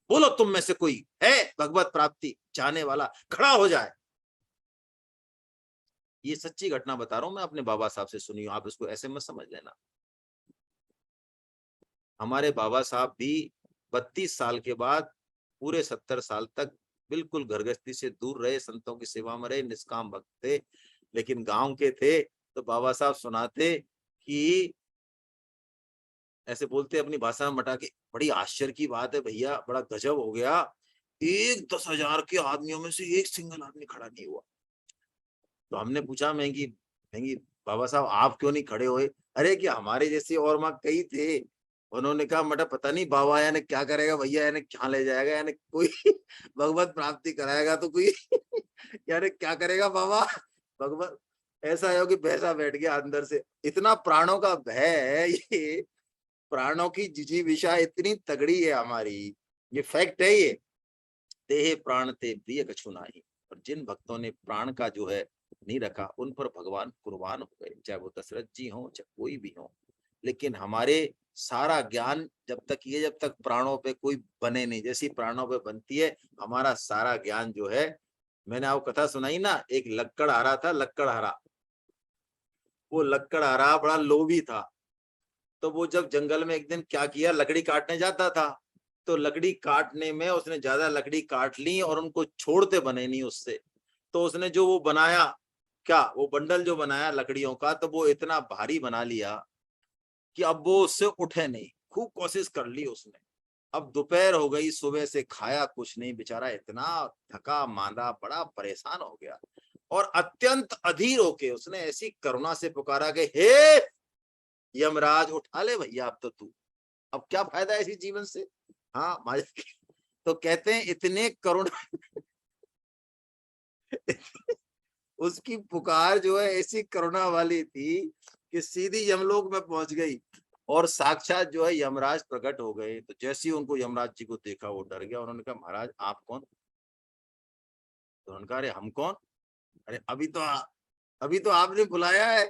बोलो तुम में से कोई है भगवत प्राप्ति चाहने वाला, खड़ा हो जाए। ये सच्ची घटना बता रहा हूं मैं, अपने बाबा साहब से सुनी हूं, आप इसको ऐसे मत समझ लेना। हमारे बाबा साहब भी 32 साल के बाद पूरे 70 साल तक बिल्कुल घरगृहस्थी से दूर रहे, संतों की सेवा में रहे, निष्काम भक्त थे, लेकिन गांव के थे। तो बाबा साहब सुनाते कि ऐसे बोलते अपनी भाषा में मटा के, बड़ी आश्चर्य की बात है भैया, बड़ा गजब हो गया, एक 10,000 के आदमियों में से एक सिंगल आदमी खड़ा नहीं हुआ। तो हमने पूछा महंगी महंगी बाबा साहब आप क्यों नहीं खड़े हुए? अरे कि हमारे जैसे और माँ कई थे। उन्होंने कहा मटा पता नहीं बाबा यानी क्या करेगा भैया, यानी क्या ले जाएगा, यानी कोई भगवत प्राप्ति कराएगा तो कोई यानी क्या करेगा बाबा भगवत। ऐसा है कि भैंसा बैठ गया अंदर से, इतना प्राणों का भय है ये, प्राणों की जिजीविषा इतनी तगड़ी है हमारी, ये फैक्ट है ये। देहे प्राण ते प्रिय कछु नाही, और जिन भक्तों ने प्राण का जो है नहीं रखा, उन पर भगवान कुर्बान हो गए, चाहे वो दशरथ जी हो चाहे कोई भी हो। लेकिन हमारे सारा ज्ञान जब तक प्राणों पे कोई बने नहीं, जैसी प्राणों पे बनती है हमारा सारा ज्ञान जो है। मैंने आपको कथा सुनाई ना, एक लक्कड़हारा था, लक्कड़हारा, वो लक्कड़हारा बड़ा लोभी था। तो वो जब जंगल में एक दिन क्या किया, लकड़ी काटने जाता था, तो लकड़ी काटने में उसने ज्यादा लकड़ी काट ली और उनको छोड़ते बने नहीं उससे। तो उसने जो वो बनाया, क्या वो बंडल जो बनाया लकड़ियों का, तो वो इतना भारी बना लिया कि अब वो उससे उठे नहीं। खूब कोशिश कर ली उसने। अब दोपहर हो गई, सुबह से खाया कुछ नहीं, बेचारा इतना थका मांदा, बड़ा परेशान हो गया। और अत्यंत अधीर होके उसने ऐसी करुणा से पुकारा कि हे यमराज उठा ले भैया, अब तो तू, अब क्या फायदा ऐसी जीवन से। हाँ तो कहते हैं इतने करुणा उसकी पुकार जो है ऐसी करुणा वाली थी कि सीधी यमलोक में पहुंच गई, और साक्षात जो है यमराज प्रकट हो गए। तो जैसे ही उनको यमराज जी को देखा वो डर गया। उन्होंने कहा महाराज आप कौन? तो उन्होंने कहा अरे हम कौन? अरे अभी तो आपने बुलाया है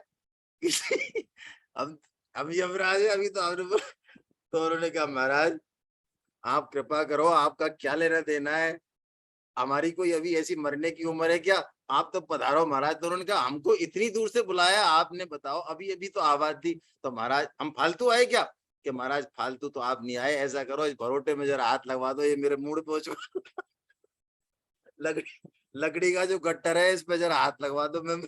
अब अब यमराज है, अभी तो आपने तो उन्होंने कहा महाराज आप कृपा करो, आपका क्या लेना देना है, हमारी कोई अभी ऐसी मरने की उम्र है क्या, आप तो पधारो महाराज। तो उन्होंने कहा हमको इतनी दूर से बुलाया आपने, बताओ अभी अभी तो आवाज दी। तो महाराज हम फालतू आए क्या? कि महाराज फालतू तो आप नहीं आए, ऐसा करो इस भरोटे में जरा हाथ लगवा दो, ये मेरे मुंह पे लकड़ी लकड़ी का जो गट्टर है इस पे जरा हाथ लगवा दो। मैं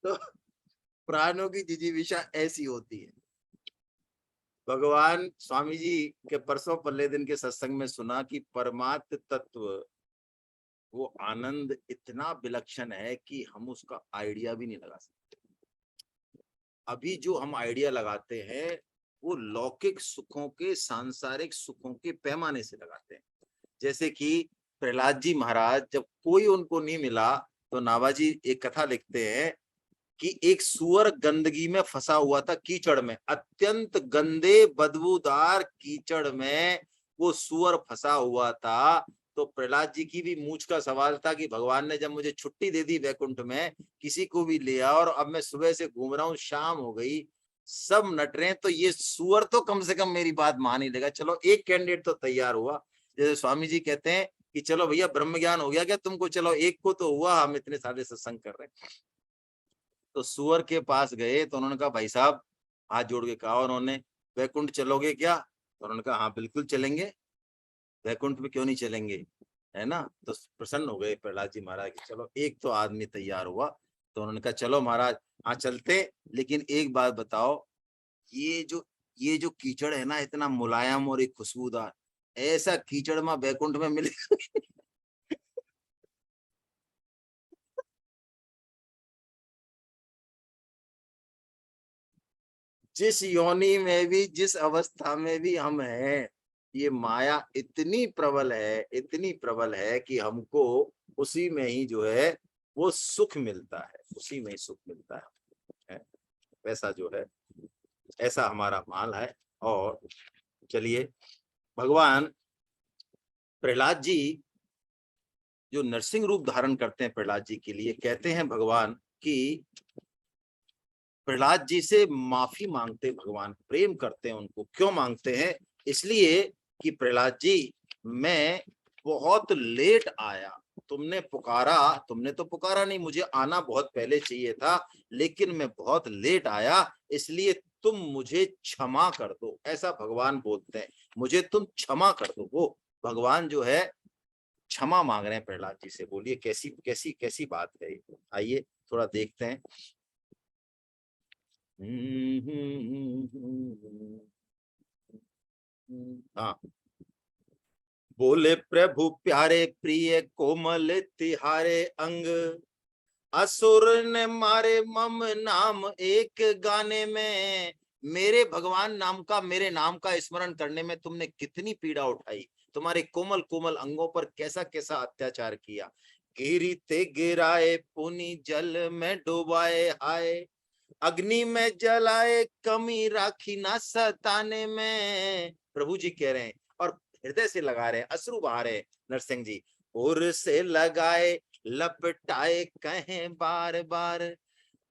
तो प्राणों की जिजीविषा ऐसी होती है। भगवान स्वामी जी के परसों पल्ले दिन के सत्संग में सुना कि परमात्म तत्व वो आनंद इतना विलक्षण है कि हम उसका आइडिया भी नहीं लगा सकते। अभी जो हम आइडिया लगाते हैं वो लौकिक सुखों के, सांसारिक सुखों के पैमाने से लगाते हैं। जैसे कि प्रहलाद जी महाराज जब कोई उनको नहीं मिला, तो नाभाजी एक कथा लिखते हैं कि एक सुअर गंदगी में फंसा हुआ था, कीचड़ में, अत्यंत गंदे बदबूदार कीचड़ में वो सुअर फंसा हुआ था। तो प्रहलाद जी की भी मूछ का सवाल था कि भगवान ने जब मुझे छुट्टी दे दी वैकुंठ में, किसी को भी ले आओ, और अब मैं सुबह से घूम रहा हूँ, शाम हो गई, सब नट रहे हैं, तो ये सुअर तो कम से कम मेरी बात मान ही लेगा। चलो एक कैंडिडेट तो तैयार हुआ। जैसे स्वामी जी कहते हैं कि चलो भैया ब्रह्म ज्ञान हो गया क्या तुमको, चलो एक को तो हुआ, हम इतने सारे सत्संग कर रहे हैं। तो सुअर के पास गए तो उन्होंने कहा भाई साहब, हाथ जोड़ के कहा उन्होंने, वैकुंठ चलोगे क्या? तो उन्होंने कहा हाँ बिल्कुल चलेंगे, वैकुंठ में क्यों नहीं चलेंगे, है ना। तो प्रसन्न हो गए प्रहलाद जी महाराज की, चलो एक तो आदमी तैयार हुआ। तो उन्होंने कहा चलो महाराज हाँ चलते, लेकिन एक बात बताओ, ये जो ये जो कीचड़ है ना इतना मुलायम और एक खुशबूदार, ऐसा कीचड़ में वैकुंठ में मिले जिस योनि में भी, जिस अवस्था में भी हम हैं, ये माया इतनी प्रबल है, इतनी प्रबल है कि हमको उसी में ही जो है वो सुख मिलता है, उसी में ही सुख मिलता है। वैसा जो है ऐसा हमारा माल है। और चलिए, भगवान प्रहलाद जी जो नरसिंह रूप धारण करते हैं प्रहलाद जी के लिए, कहते हैं भगवान कि प्रहलाद जी से माफी मांगते, भगवान प्रेम करते हैं उनको। क्यों मांगते हैं? इसलिए कि प्रहलाद जी, मैं बहुत लेट आया, तुमने पुकारा, तुमने तो पुकारा नहीं, मुझे आना बहुत पहले चाहिए था, लेकिन मैं बहुत लेट आया, इसलिए तुम मुझे क्षमा कर दो, ऐसा भगवान बोलते हैं। मुझे तुम क्षमा कर दो। वो भगवान जो है क्षमा मांग रहे हैं प्रहलाद जी से। बोलिए कैसी कैसी कैसी बात है ये? आइए थोड़ा देखते हैं। हाँ, बोले प्रभु प्यारे प्रिय कोमल तिहारे अंग, असुर ने मारे मम नाम एक गाने में। मेरे भगवान नाम का, मेरे नाम का स्मरण करने में तुमने कितनी पीड़ा उठाई, तुम्हारे कोमल कोमल अंगों पर कैसा कैसा अत्याचार किया। गिरी ते गिराए पुनी जल में डुबाए हाय, अग्नि में जलाए कमी राखी ना सताने में। प्रभु जी कह रहे हैं और हृदय से लगा रहे हैं, अश्रु बहा रहे हैं नरसिंह जी। उर से लगाए लपटाए कहें बार बार,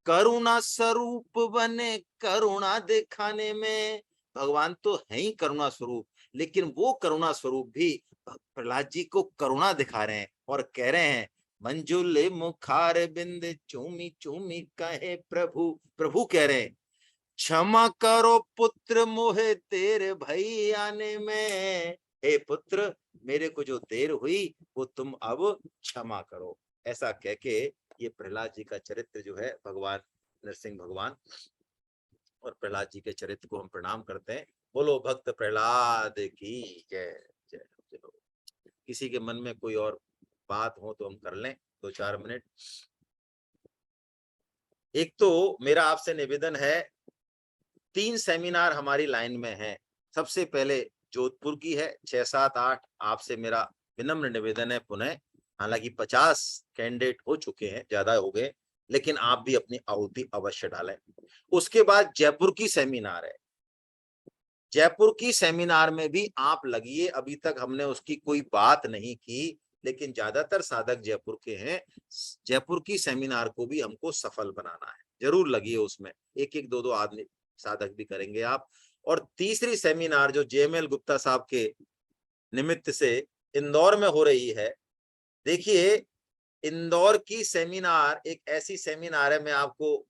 करुणा स्वरूप बने करुणा दिखाने में। भगवान तो है ही करुणा स्वरूप, लेकिन वो करुणा स्वरूप भी प्रहलाद जी को करुणा दिखा रहे हैं और कह रहे हैं, मंजुले मुखार बिंद चूमी चूमी कहे प्रभु। प्रभु कह रहे हैं, क्षमा करो पुत्र मोहे तेरे भई आने में। हे पुत्र, मेरे को जो देर हुई वो तुम अब क्षमा करो। ऐसा कह के ये प्रहलाद जी का चरित्र जो है, भगवान नरसिंह भगवान और प्रहलाद जी के चरित्र को हम प्रणाम करते हैं। बोलो भक्त प्रहलाद की जय। जय। चलो, किसी के मन में कोई और बात हो तो हम कर लें 2-4 मिनट। एक तो मेरा आपसे निवेदन है, 3 सेमिनार हमारी लाइन में है। सबसे पहले जोधपुर की है 6, 7, 8। आपसे मेरा विनम्र निवेदन है पुनः, हालांकि 50 कैंडिडेट हो चुके हैं, ज्यादा हो गए, लेकिन आप भी अपनी आहुति अवश्य डालें। उसके बाद जयपुर की सेमिनार है, जयपुर की सेमिनार में भी आप लगिए। अभी तक हमने उसकी कोई बात नहीं की, लेकिन ज्यादातर साधक जयपुर के हैं। जयपुर की सेमिनार को भी हमको सफल बनाना है, जरूर लगिए उसमें। एक एक दो दो आदमी साधक भी करेंगे आप। और तीसरी सेमिनार जो जेएमएल गुप्ता साहब के निमित्त से इंदौर में हो रही है, देखिए इंदौर की सेमिनार एक ऐसी सेमिनार है, मैं आपको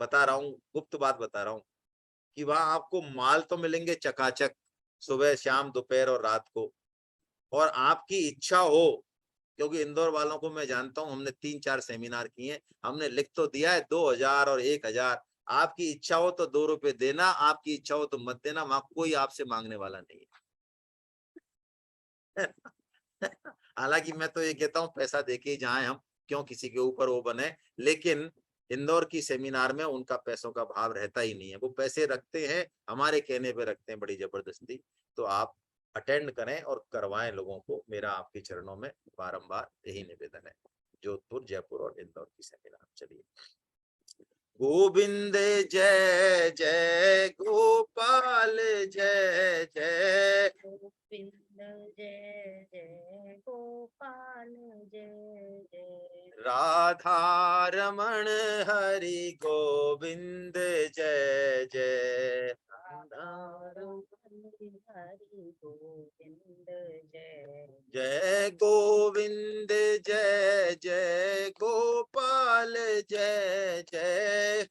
बता रहा हूँ, गुप्त बात बता रहा हूँ, कि वहां आपको माल तो मिलेंगे चकाचक, सुबह शाम दोपहर और रात को। और आपकी इच्छा हो, क्योंकि इंदौर वालों को मैं जानता हूं, हमने 3-4 सेमिनार किए, हमने लिख तो दिया है 2000 और 1000। आपकी इच्छा हो तो 2 रुपए देना, आपकी इच्छा हो तो मत देना, वहां कोई आपसे मांगने वाला नहीं है। हालांकि मैं तो ये कहता हूँ, पैसा देके ही जाएं हम, क्यों किसी के ऊपर वो बने। लेकिन इंदौर की सेमिनार में उनका पैसों का भाव रहता ही नहीं है, वो पैसे रखते हैं हमारे कहने पे रखते हैं बड़ी जबरदस्ती। तो आप अटेंड करें और करवाएं लोगों को, मेरा आपके चरणों में बारंबार यही निवेदन है। जोधपुर, जयपुर और इंदौर की सेमिनार। चलिए, गोविंद जय जय गोपाल जय जय, गोविंद जय जय गोपाल जय जय, राधा रमण हरि गोविंद जय जय। हरि हरि गोविंद जय जय गोविंद जय जय गोपाल जय जय,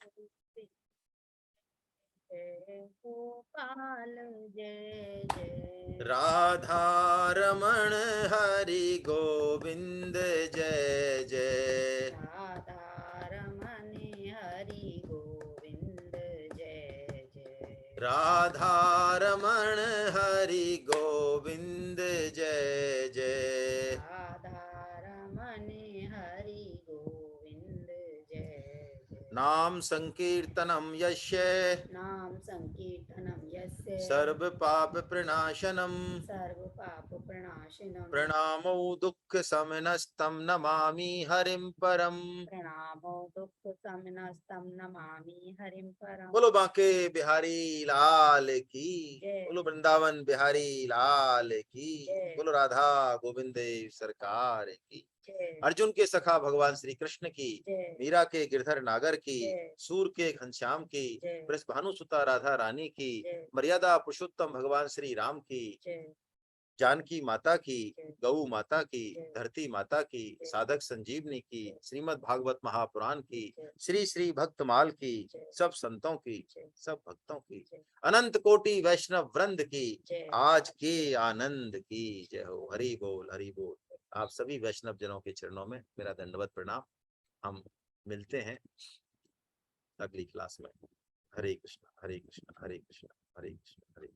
जय गोपाल जय जय, राधा रमण हरि गोविंद जय जय, राधा रमण हरि गोविंद जय जय, राधा रमण हरि गोविंद जय जय। राधा रमण हरि गोविंद जय जय, नाम संकीर्तनम यस्य नाम संकीर्तनम यस्य सर्व पाप प्रणाशनम सर्व पाप प्रणाशिनम प्रणामो दुःख समनस्तं नमामि हरिं परम। प्रणामो दुःख समनस्तं नमामि हरिं परम। बोलो बांके बिहारी लाल की, जय। बोलो वृंदावन बिहारी लाल की, जय। बोलो राधा गोविंद देव सरकार की। जय अर्जुन के सखा भगवान श्री कृष्ण की, जय मीरा के गिरधर नागर की, जय सूर के घनश्याम की, जय वृषभानु सुता राधा रानी की, जय मर्यादा पुरुषोत्तम भगवान श्री राम की, जय जानकी माता की, जय गौ माता की, जय धरती माता की, जय साधक संजीवनी की, जय श्रीमद् भागवत महापुराण की, जय श्री श्री भक्तमाल की, जय सब संतों की, जय सब भक्तों की, जय अनंत कोटि वैष्णव वृंद की, जय आज के आनंद की जय हो। हरि बोल हरि बोल। आप सभी वैष्णव जनों के चरणों में मेरा दंडवत प्रणाम। हम मिलते हैं अगली क्लास में। हरे कृष्ण हरे कृष्ण हरे कृष्ण हरे कृष्ण हरे।